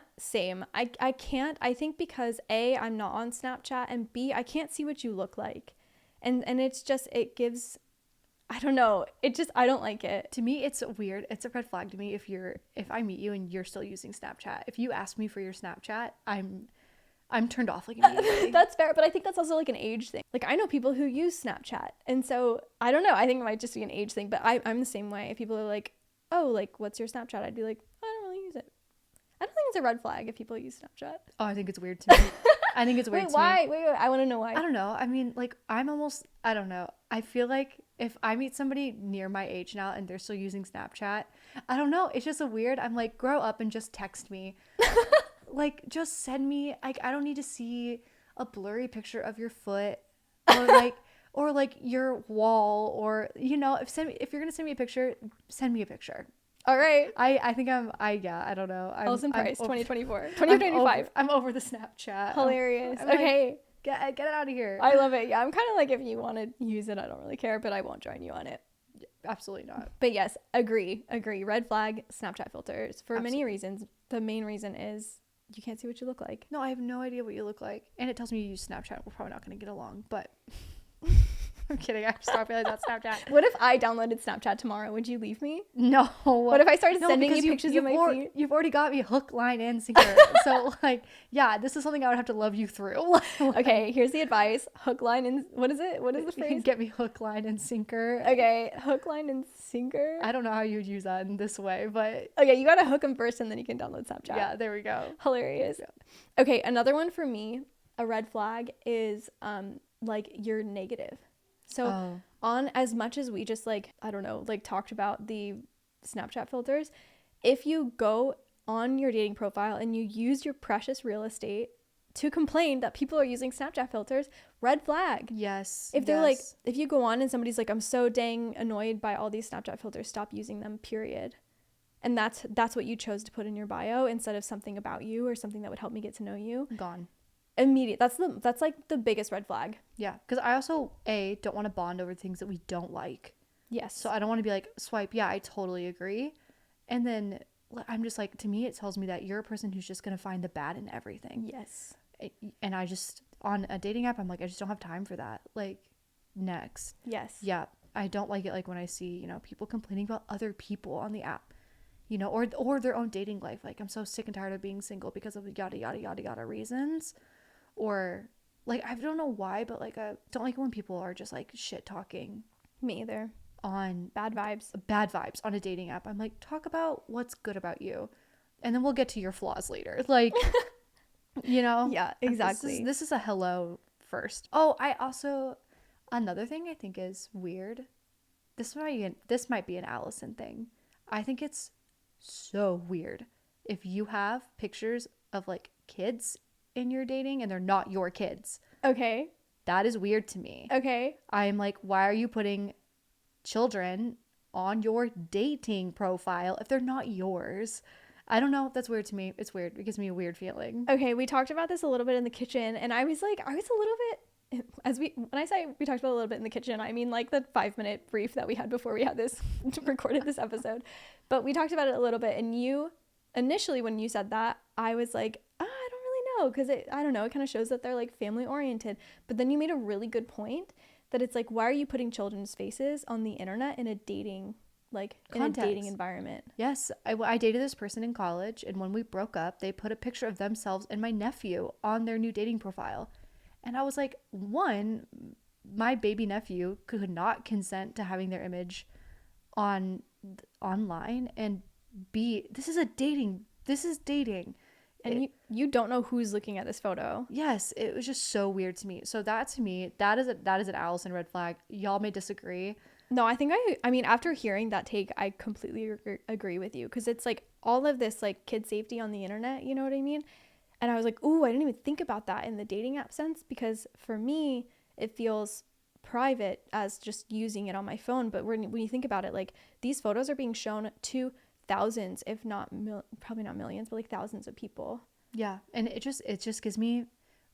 I can't, I think because A, I'm not on Snapchat, and B, I can't see what you look like. And it's just, it gives, I don't know. I don't like it. To me, it's weird. It's a red flag to me if I meet you and you're still using Snapchat. If you ask me for your Snapchat, I'm turned off like immediately. That's fair, but I think that's also like an age thing. Like I know people who use Snapchat, and so I don't know. I think it might just be an age thing, but I'm the same way. If people are like, oh, like what's your Snapchat? I'd be like, I don't really use it. I don't think it's a red flag if people use Snapchat. Oh, I think it's weird to me. I think it's weird to me. Wait, I want to know why. I don't know. I mean, like, I don't know. I feel like if I meet somebody near my age now and they're still using Snapchat, I don't know. It's just a weird, I'm like, grow up and just text me. Like, just send me, like, I don't need to see a blurry picture of your foot or like your wall, or, if you're going to send me a picture, send me a picture. All right. I think I don't know. Allison Price, 2024. 2025. I'm over the Snapchat. Hilarious. Okay. Like, get it out of here. I love it. Yeah, I'm kind of like, if you want to use it, I don't really care, but I won't join you on it. Absolutely not. But yes, agree. Red flag Snapchat filters for many reasons. The main reason is you can't see what you look like. No, I have no idea what you look like. And it tells me you use Snapchat. We're probably not going to get along, but... I'm kidding. I stopped feeling that Snapchat. What if I downloaded Snapchat tomorrow? Would you leave me? No. What if I started sending you pictures of my feet? You've already got me hook, line, and sinker. So, like, yeah, this is something I would have to love you through. Okay, here's the advice. Hook, line, and... What is it? What is the phrase? Get me hook, line, and sinker. Okay, hook, line, and sinker. I don't know how you would use that in this way, but... Okay, you gotta hook them first, and then you can download Snapchat. Yeah, there we go. Hilarious. Yeah. Okay, another one for me, a red flag, is, like, you're negative. So on as much as we just like, I don't know, like talked about the Snapchat filters, if you go on your dating profile and you use your precious real estate to complain that people are using Snapchat filters, red flag. Yes. If they're like, if you go on and somebody's like, I'm so dang annoyed by all these Snapchat filters, stop using them, period. And that's what you chose to put in your bio instead of something about you or something that would help me get to know you. Gone. Immediate. That's like the biggest red flag. Yeah, because I also don't want to bond over things that we don't like. Yes. So I don't want to be like, swipe, yeah, I totally agree. And then I'm just like, to me, it tells me that you're a person who's just going to find the bad in everything. Yes. And I just, on a dating app, I'm like, I just don't have time for that. Like, next. Yes. Yeah, I don't like it, like when I see, you know, people complaining about other people on the app, you know, or their own dating life. Like, I'm so sick and tired of being single because of yada, yada, yada, yada reasons. Or, like, I don't know why, but, like, I don't like it when people are just, like, shit talking. Me either. On bad vibes on a dating app. I'm like, talk about what's good about you, and then we'll get to your flaws later. Like, you know. Yeah, exactly. This is a hello first. Oh, I also, another thing I think is weird, this might be an Allison thing. I think it's so weird if you have pictures of like kids in your dating and they're not your kids. Okay. That is weird to me. Okay. I'm like, why are you putting children on your dating profile if they're not yours? I don't know. That's weird to me. It's weird. It gives me a weird feeling. Okay, we talked about this a little bit in the kitchen, and I was a little bit, when I say we talked about a little bit in the kitchen, I mean like the 5-minute brief that we had before we had this recorded this episode. But we talked about it a little bit, and you initially, when you said that, I was like, I don't really know, because I don't know, it kind of shows that they're like family oriented. But then you made a really good point that it's like, why are you putting children's faces on the internet in a dating context. In a dating environment? Yes, I dated this person in college, and when we broke up, they put a picture of themselves and my nephew on their new dating profile. And I was like, one, my baby nephew could not consent to having their image online, and B, this is dating. And you don't know who's looking at this photo. Yes, it was just so weird to me. So that, to me, that is an Allison red flag. Y'all may disagree. No, I think I mean, after hearing that take, I completely agree with you, because it's like all of this like kid safety on the internet, you know what I mean? And I was like, ooh, I didn't even think about that in the dating app sense, because for me, it feels private as just using it on my phone. But when you think about it, like these photos are being shown to thousands, if not probably not millions, but like thousands of people. Yeah, and it just gives me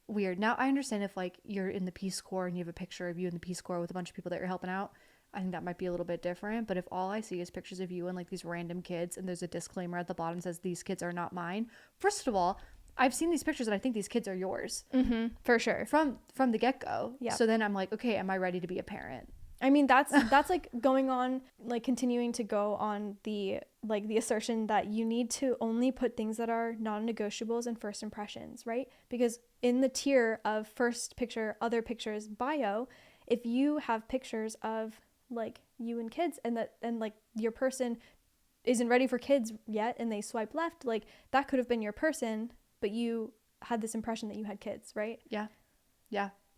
weird. Now I understand if like you're in the Peace Corps and you have a picture of you in the Peace Corps with a bunch of people that you're helping out, I think that might be a little bit different. But if all I see is pictures of you and like these random kids, and there's a disclaimer at the bottom that says these kids are not mine, first of all, I've seen these pictures and I think these kids are yours. Mm-hmm, for sure. From the get-go. Yeah. So then I'm like, okay, am I ready to be a parent? I mean, that's like going on, like continuing to go on the assertion that you need to only put things that are non-negotiables and first impressions, right? Because in the tier of first picture, other pictures, bio, if you have pictures of like you and kids, and like your person isn't ready for kids yet and they swipe left, like that could have been your person, but you had this impression that you had kids, right? Yeah.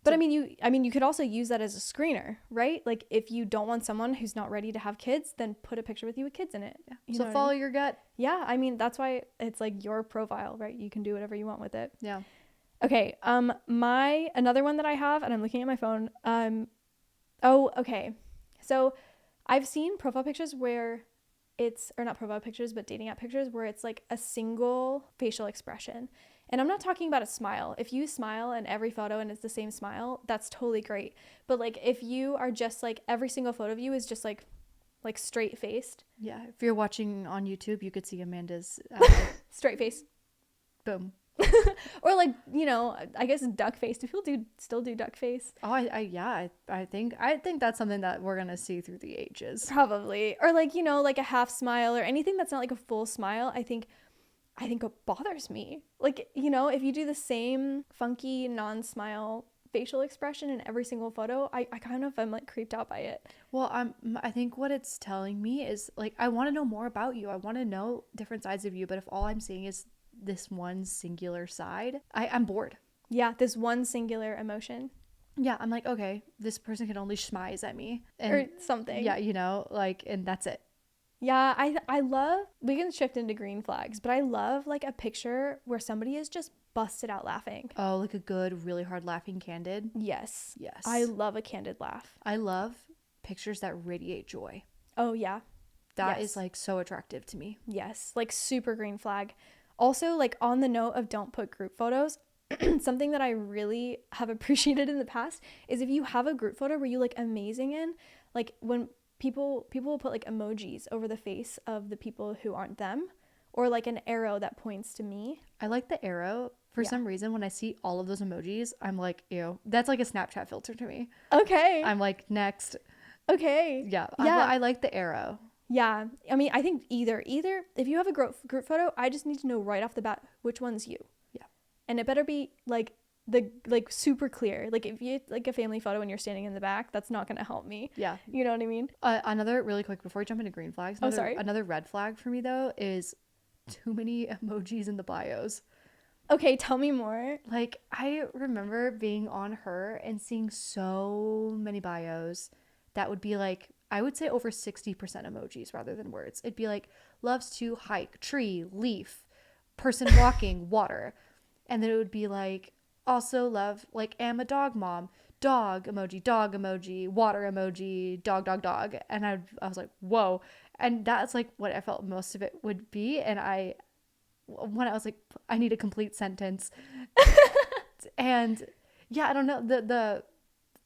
But I mean, you could also use that as a screener, right? Like if you don't want someone who's not ready to have kids, then put a picture with you with kids in it. Yeah. So follow your gut. Yeah, I mean, that's why it's like your profile, right? You can do whatever you want with it. Yeah. Okay. Another one that I have, and I'm looking at my phone. Okay. So I've seen profile pictures where or not profile pictures, but dating app pictures where it's like a single facial expression. And I'm not talking about a smile. If you smile in every photo and it's the same smile, that's totally great. But like if you are just like every single photo of you is just like straight faced. Yeah. If you're watching on YouTube, you could see Amanda's straight face. Boom. Or like, you know, I guess duck face. Do people still do duck face? Oh, I think that's something that we're gonna see through the ages. Probably. Or like, you know, like a half smile or anything that's not like a full smile. I think it bothers me. Like, you know, if you do the same funky non-smile facial expression in every single photo, I kind of am like creeped out by it. Well, I think what it's telling me is like, I want to know more about you. I want to know different sides of you. But if all I'm seeing is this one singular side, I'm bored. Yeah, this one singular emotion. Yeah, I'm like, okay, this person can only schmize at me. And or something. yeah, you know, like, and that's it. Yeah, I love, we can shift into green flags, but I love like a picture where somebody is just busted out laughing. Oh, like a good, really hard laughing candid. Yes. Yes. I love a candid laugh. I love pictures that radiate joy. Oh, yeah. That is like so attractive to me. Yes, like super green flag. Also, like on the note of don't put group photos, something that I really have appreciated in the past is if you have a group photo where you look amazing in, like when people will put like emojis over the face of the people who aren't them, or like an arrow that points to me. I like the arrow. For some reason, when I see all of those emojis, I'm like, ew. That's like a Snapchat filter to me. Okay. I'm like, next. Okay. Yeah. Yeah. I like the arrow. Yeah. I mean, I think either if you have a group photo, I just need to know right off the bat which one's you. Yeah. And it better be like super clear. Like if you like a family photo and you're standing in the back, that's not going to help me. Yeah. You know what I mean? Another really quick before we jump into green flags. Another red flag for me though is too many emojis in the bios. Okay, tell me more. Like I remember being on her and seeing so many bios that would be like, I would say over 60% emojis rather than words. It'd be like loves to hike, tree, leaf, person walking, water. And then it would be like also love, like am a dog mom, dog emoji, water emoji, dog, dog, dog. And I was like, whoa. And that's like what I felt most of it would be. And when I was like, I need a complete sentence. And yeah, I don't know.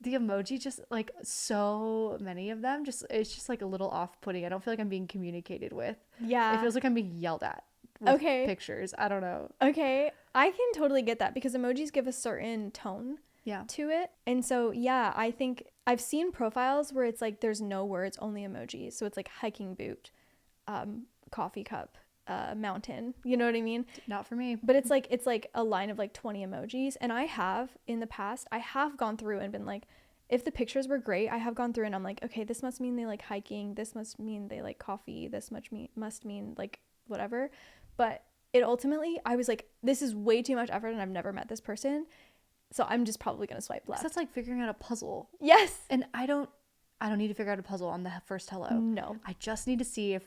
The emoji, just like so many of them, it's just like a little off-putting. I don't feel like I'm being communicated with. Yeah. It feels like I'm being yelled at with pictures. I don't know. Okay. I can totally get that because emojis give a certain tone to it. And so, yeah, I think I've seen profiles where it's like there's no words, only emojis. So it's like hiking boot, coffee cup, mountain. You know what I mean? Not for me. But it's like a line of like 20 emojis. And I have in the past, I have gone through and been like, if the pictures were great, I have gone through and I'm like, okay, this must mean they like hiking. This must mean they like coffee. This must mean like whatever. But it ultimately, I was like, this is way too much effort and I've never met this person. So I'm just probably going to swipe left. That's like figuring out a puzzle. Yes. And I don't need to figure out a puzzle on the first hello. No. I just need to see if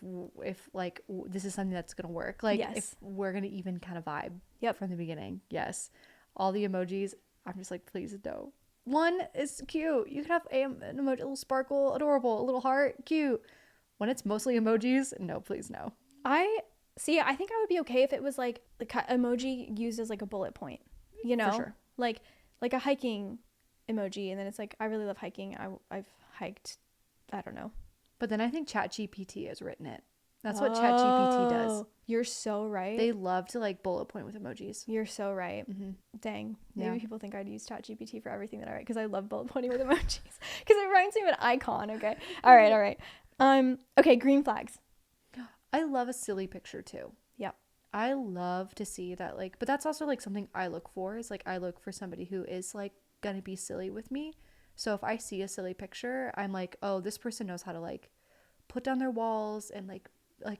like this is something that's going to work. Like if we're going to even kind of vibe from the beginning. Yes. All the emojis, I'm just like, please no. One is cute. You can have an emoji, a little sparkle, adorable, a little heart, cute. When it's mostly emojis, no, please no. I think I would be okay if it was like the emoji used as like a bullet point, you know? For sure. Like a hiking emoji, and then it's like, I really love hiking. I've hiked, I don't know. But then I think ChatGPT has written it. That's what ChatGPT does. You're so right. They love to like bullet point with emojis. You're so right. Mm-hmm. Dang. Maybe people think I'd use ChatGPT for everything that I write because I love bullet pointing with emojis. Because it reminds me of an icon. Okay. All right. Okay. Green flags. I love a silly picture too. Yep. I love to see that, like, but that's also like something I look for, is like I look for somebody who is like gonna be silly with me. So if I see a silly picture, I'm like, oh, this person knows how to like put down their walls and like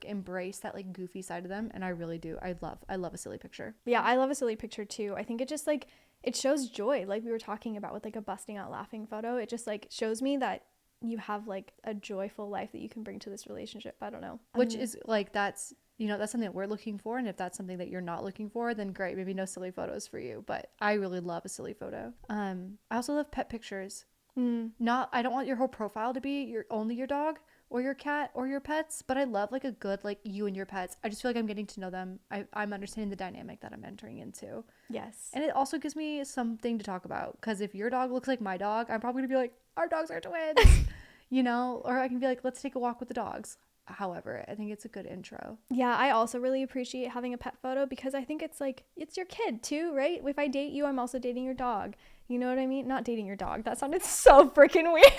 embrace that like goofy side of them. And I really do. I love a silly picture. Yeah, I love a silly picture too. I think it just like, it shows joy, like we were talking about with like a busting out laughing photo. It just like shows me that you have like a joyful life that you can bring to this relationship. I don't know. Which is like, that's, you know, that's something that we're looking for. And if that's something that you're not looking for, then great, maybe no silly photos for you. But I really love a silly photo. I also love pet pictures. I don't want your whole profile to be only your dog or your cat or your pets, but I love like a good like you and your pets. I just feel like I'm getting to know them. I'm understanding the dynamic that I'm entering into. Yes. And it also gives me something to talk about, because if your dog looks like my dog, I'm probably gonna be like, our dogs are twins. You know, or I can be like, let's take a walk with the dogs. However, I think it's a good intro. Yeah, I also really appreciate having a pet photo because I think it's like, it's your kid too, right? If I date you, I'm also dating your dog. You know what I mean? Not dating your dog. That sounded so freaking weird.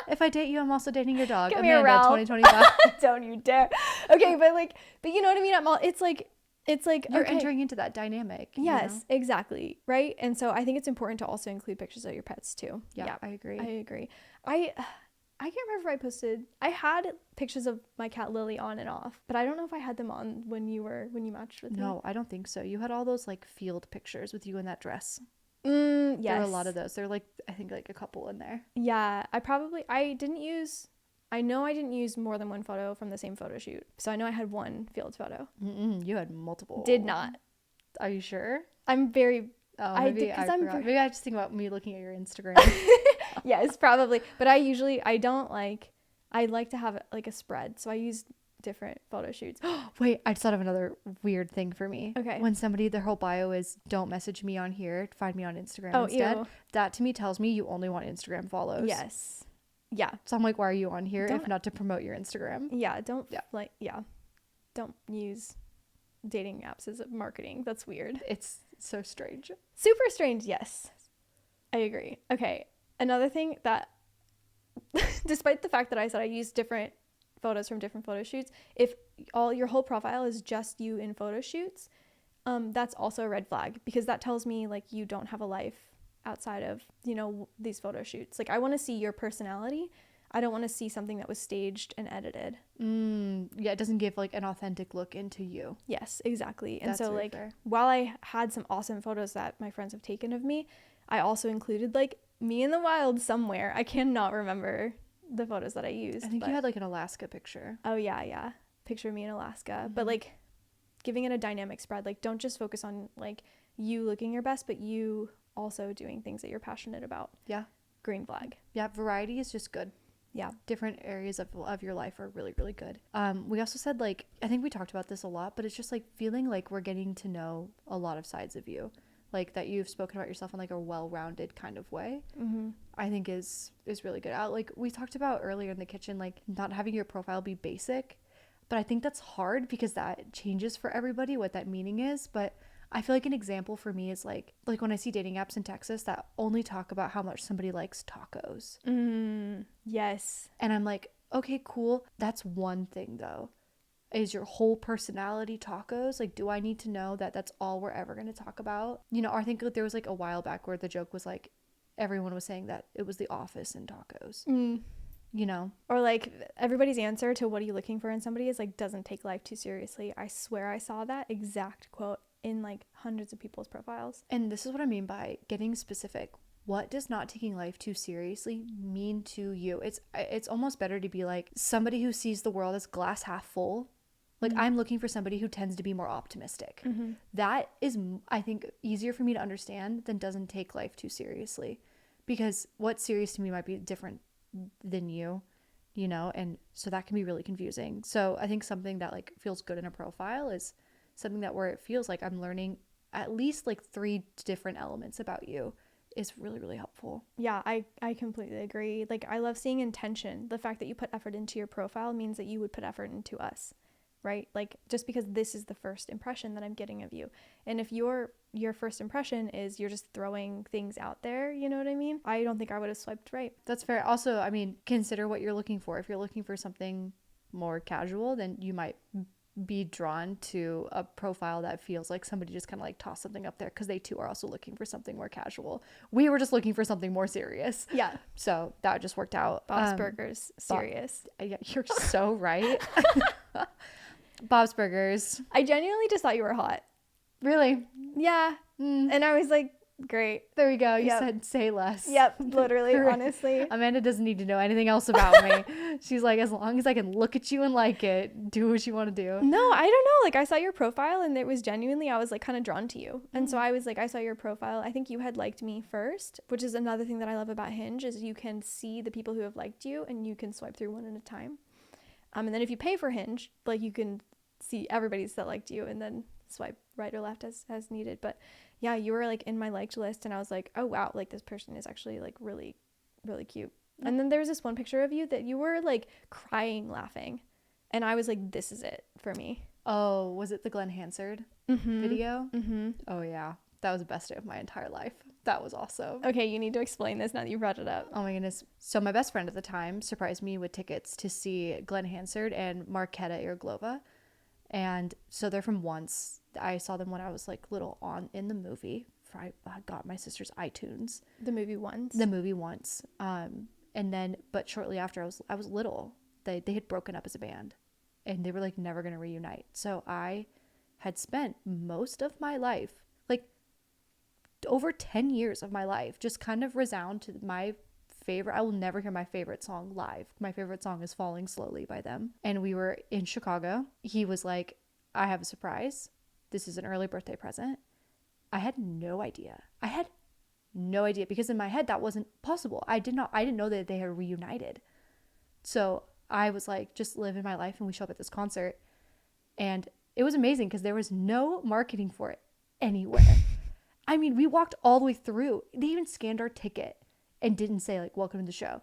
If I date you, I'm also dating your dog. Give Amanda, me a 2025. Don't you dare. Okay, but you know what I mean? It's like you're entering into that dynamic. Yes, you know? Exactly. Right. And so I think it's important to also include pictures of your pets too. Yeah, I agree. I can't remember if I had pictures of my cat Lily on and off, but I don't know if I had them on when you matched with me. No, I don't think so. You had all those like field pictures with you in that dress. Yes. There were a lot of those. There were like, I think like a couple in there. Yeah, I know I didn't use more than one photo from the same photo shoot. So I know I had one field photo. You had multiple. Did not. Are you sure? I'm very... Oh, maybe I forgot. Maybe I just think about me looking at your Instagram. Yes, probably. But I like to have like a spread. So I use different photo shoots. Wait, I just thought of another weird thing for me. Okay. When somebody, their whole bio is, don't message me on here, find me on Instagram instead. Ew. That to me tells me you only want Instagram follows. Yes. Yeah. So I'm like, why are you on here if not to promote your Instagram? Yeah. Don't use dating apps as marketing. That's weird. It's so strange. Super strange. Yes. I agree. Okay. Another thing that, despite the fact that I said I use different photos from different photo shoots, if your whole profile is just you in photo shoots, that's also a red flag, because that tells me like you don't have a life outside of, these photo shoots. Like, I want to see your personality. I don't want to see something that was staged and edited. Yeah, it doesn't give like an authentic look into you. Yes, exactly. And That's so very like fair. While I had some awesome photos that my friends have taken of me, I also included like me in the wild somewhere. I cannot remember the photos that I used. I think you had like an Alaska picture. Oh yeah. Picture of me in Alaska. But like giving it a dynamic spread. Like, don't just focus on like you looking your best, but you also doing things that you're passionate about. Yeah. Green flag. Yeah, variety is just good. Yeah. Different areas of your life are really, really good. We also said, like, I think we talked about this a lot, but it's just like feeling like we're getting to know a lot of sides of you, like that you've spoken about yourself in like a well-rounded kind of way. I think is really good. Like we talked about earlier in the kitchen, like not having your profile be basic, but I think that's hard because that changes for everybody what that meaning is. But I feel like an example for me is like when I see dating apps in Texas that only talk about how much somebody likes tacos. Yes. And I'm like, okay, cool. That's one thing though. Is your whole personality tacos? Like, do I need to know that that's all we're ever going to talk about? I think there was like a while back where the joke was like, everyone was saying that it was The Office and tacos. Or like everybody's answer to what are you looking for in somebody is like, doesn't take life too seriously. I swear I saw that exact quote in like hundreds of people's profiles. And this is what I mean by getting specific. What does not taking life too seriously mean to you? It's almost better to be like somebody who sees the world as glass half full. Like, I'm looking for somebody who tends to be more optimistic. That is, I think, easier for me to understand than doesn't take life too seriously. Because what's serious to me might be different than you, and so that can be really confusing. So I think something that like feels good in a profile is something that where it feels like I'm learning at least like 3 different elements about you is really, really helpful. Yeah, I completely agree. Like, I love seeing intention. The fact that you put effort into your profile means that you would put effort into us, right? Like, just because this is the first impression that I'm getting of you. And if your first impression is you're just throwing things out there, you know what I mean? I don't think I would have swiped right. That's fair. Also, I mean, consider what you're looking for. If you're looking for something more casual, then you might be drawn to a profile that feels like somebody just kind of like tossed something up there because they too are also looking for something more casual. We were just looking for something more serious. Yeah. So that just worked out. Bob's Burgers, serious. Yeah, you're so right. Bob's Burgers. I genuinely just thought you were hot. Really? Yeah. And I was like, great. There we go. You said say less. Yep, literally, honestly. Amanda doesn't need to know anything else about me. She's like, as long as I can look at you and like it, do what you want to do. No, I don't know. Like, I saw your profile and it was genuinely, I was like kind of drawn to you. And so I was like, I saw your profile. I think you had liked me first, which is another thing that I love about Hinge is you can see the people who have liked you and you can swipe through one at a time. And then if you pay for Hinge, like you can see everybody's that liked you and then swipe right or left as needed. But yeah, you were like in my liked list and I was like, oh wow, like this person is actually like really, really cute. Yeah. And then there was this one picture of you that you were like crying laughing and I was like, this is it for me. Oh, was it the Glenn Hansard video? Oh yeah, that was the best day of my entire life. That was awesome. Okay, you need to explain this now that you brought it up. Oh my goodness. So my best friend at the time surprised me with tickets to see Glenn Hansard and Marketa Irglova. And so they're from Once. I saw them when I was like little in the movie. I got my sister's iTunes. The movie Once? The movie Once. And then, but shortly after I was little, they had broken up as a band and they were like never going to reunite. So I had spent most of my life, like over 10 years of my life just kind of resound to my favorite. I will never hear my favorite song live. My favorite song is Falling Slowly by them. And we were in Chicago. He was like, I have a surprise. This is an early birthday present. I had no idea. Because in my head that wasn't possible. I didn't know that they had reunited. So I was like, just living my life, and we show up at this concert, and it was amazing because there was no marketing for it anywhere. I mean, we walked all the way through. They even scanned our ticket and didn't say like, welcome to the show.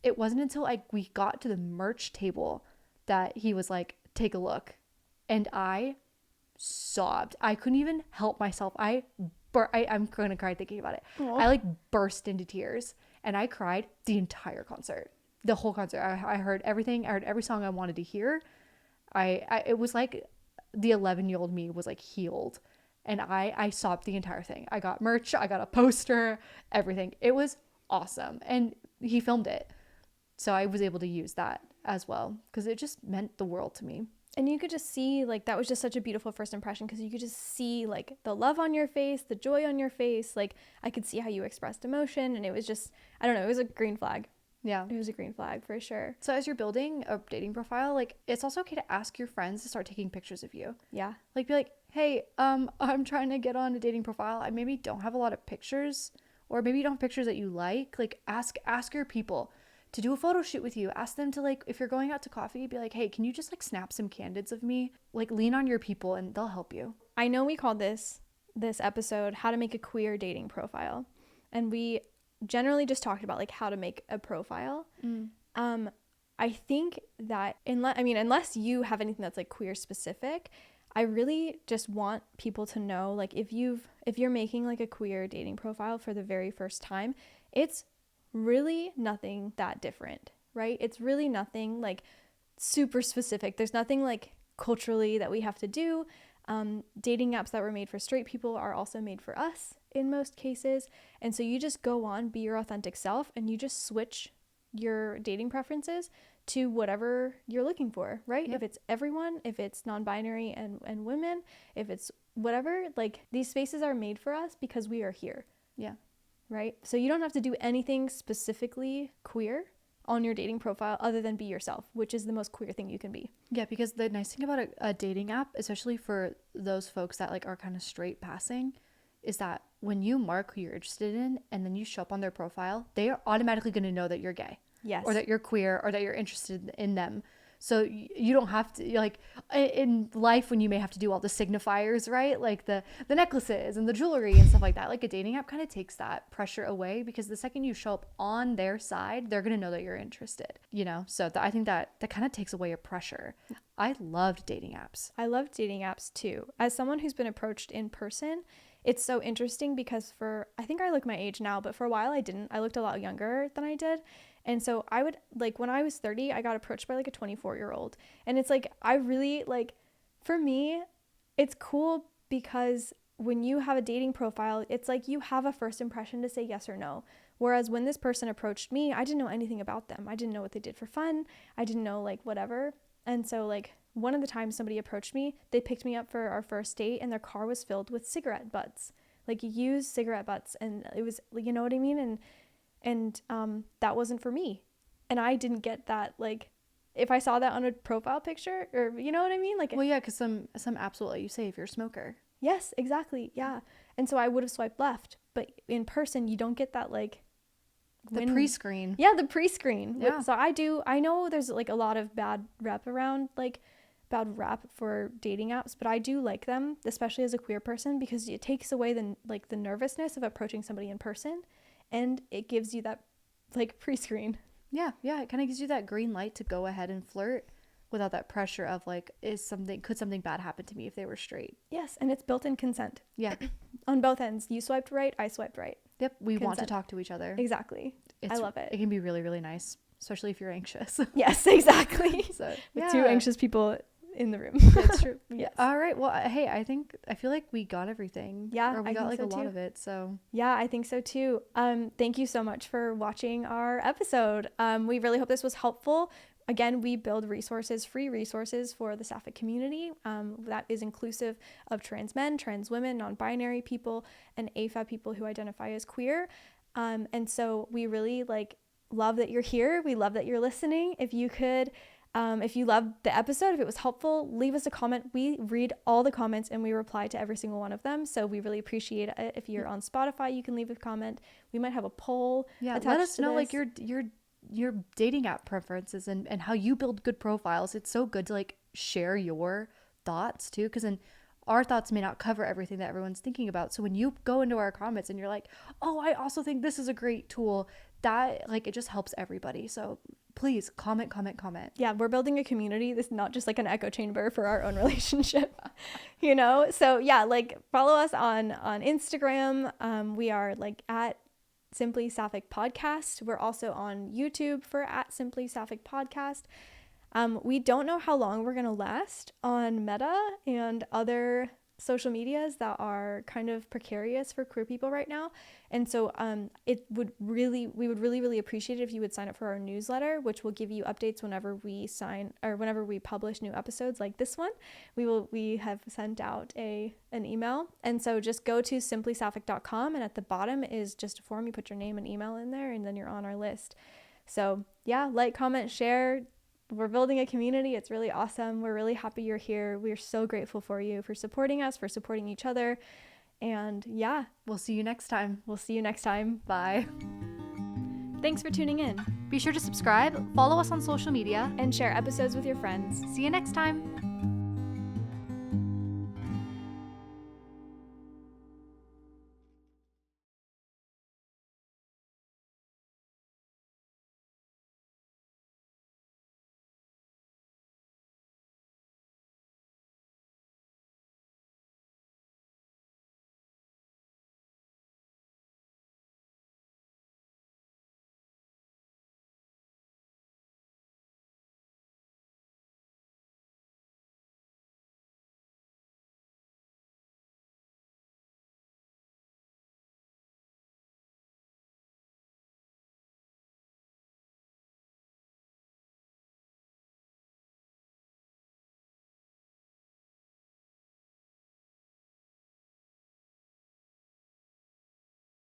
It wasn't until we got to the merch table that he was like, take a look. And I sobbed. I couldn't even help myself. I'm going to cry thinking about it. Aww. I like burst into tears, and I cried the entire concert. The whole concert. I heard everything. I heard every song I wanted to hear. It was like the 11-year-old me was like healed, and I sobbed the entire thing. I got merch. I got a poster, everything. It was awesome. And he filmed it. So I was able to use that as well because it just meant the world to me. And you could just see, like, that was just such a beautiful first impression because you could just see, like, the love on your face, the joy on your face. Like, I could see how you expressed emotion, and it was just, I don't know, it was a green flag. Yeah. It was a green flag for sure. So as you're building a dating profile, like, it's also okay to ask your friends to start taking pictures of you. Yeah. Like, be like, hey, I'm trying to get on a dating profile. I maybe don't have a lot of pictures, or maybe you don't have pictures that you like. Like, ask your people to do a photo shoot with you. Ask them to, like, if you're going out to coffee, be like, hey, can you just like snap some candids of me? Like, lean on your people and they'll help you. I know we called this episode how to make a queer dating profile, and we generally just talked about like how to make a profile. I think that unless you have anything that's like queer specific, I really just want people to know, like, if you're making like a queer dating profile for the very first time, it's really nothing that different, right? It's really nothing like super specific. There's nothing like culturally that we have to do. Dating apps that were made for straight people are also made for us in most cases. And so you just go on, be your authentic self, and you just switch your dating preferences to whatever you're looking for, right? Yep. If it's everyone, if it's non-binary and women, if it's whatever, like, these spaces are made for us because we are here. Yeah. Right? So you don't have to do anything specifically queer on your dating profile other than be yourself, which is the most queer thing you can be. Yeah, because the nice thing about a dating app, especially for those folks that like are kind of straight passing, is that when you mark who you're interested in and then you show up on their profile, they are automatically going to know that you're gay. Yes. Or that you're queer, or that you're interested in them. So you don't have to, like, in life when you may have to do all the signifiers, right? Like the necklaces and the jewelry and stuff like that. Like, a dating app kind of takes that pressure away, because the second you show up on their side, they're going to know that you're interested, you know? So I think that kind of takes away a pressure. I loved dating apps. I love dating apps too. As someone who's been approached in person, it's so interesting because I think I look my age now, but for a while I didn't. I looked a lot younger than I did. And so I would, like, when I was 30, I got approached by like a 24-year-old. And it's like, I really, like, for me, it's cool because when you have a dating profile, it's like you have a first impression to say yes or no. Whereas when this person approached me, I didn't know anything about them. I didn't know what they did for fun. I didn't know, like, whatever. And so, like, one of the times somebody approached me, they picked me up for our first date, and their car was filled with cigarette butts, like used cigarette butts. And it was, you know what I mean? And that wasn't for me. And I didn't get that, like, if I saw that on a profile picture, or, you know what I mean? Like, well, yeah, because some apps will let you say if you're a smoker. Yes, exactly. Yeah. And so I would have swiped left, but in person, you don't get that, like, the pre-screen. Yeah, the pre-screen. Yeah. So I know there's like a lot of bad rep for dating apps, but I do like them, especially as a queer person, because it takes away the nervousness of approaching somebody in person, and it gives you that, like, pre-screen. Yeah, it kind of gives you that green light to go ahead and flirt without that pressure of, like, could something bad happen to me if they were straight? Yes, and it's built-in consent. Yeah. On both ends. You swiped right, I swiped right. Yep, we want to talk to each other. Exactly. I love it. It can be really, really nice, especially if you're anxious. Yes, exactly. So, with two anxious people in the room. That's true. Yes. All right. Well, hey, I feel like we got everything. Yeah, or we got like a lot of it. So yeah, I think so too. Thank you so much for watching our episode. We really hope this was helpful. again, we build resources, free resources for the Sapphic community that is inclusive of trans men, trans women, non-binary people, and AFAB people who identify as queer. And so we really love that you're here. We love that you're listening. If you could, if you loved the episode, if it was helpful, leave us a comment. We read all the comments and we reply to every single one of them. So we really appreciate it. If you're on Spotify, you can leave a comment. We might have a poll. Yeah, let us know your dating app preferences and how you build good profiles. It's so good to share your thoughts too, because then our thoughts may not cover everything that everyone's thinking about. So when you go into our comments and you're like, oh, I also think this is a great tool, that it just helps everybody. So please comment. Yeah, we're building a community. This is not just an echo chamber for our own relationship, So yeah, follow us on Instagram. We are at Simply Sapphic Podcast. We're also on YouTube for @Simply Sapphic Podcast. We don't know how long we're going to last on Meta and other social medias that are kind of precarious for queer people right now. And so we would really appreciate it if you would sign up for our newsletter, which will give you updates whenever we publish new episodes like this one. We have sent out an email. And so just go to simplysapphic.com, and at the bottom is just a form. You put your name and email in there, and then you're on our list. So yeah, comment, share. We're building a community. It's really awesome. We're really happy you're here. We're so grateful for you, for supporting us, for supporting each other. And yeah, we'll see you next time. Bye. Thanks for tuning in. Be sure to subscribe, follow us on social media, and share episodes with your friends. See you next time.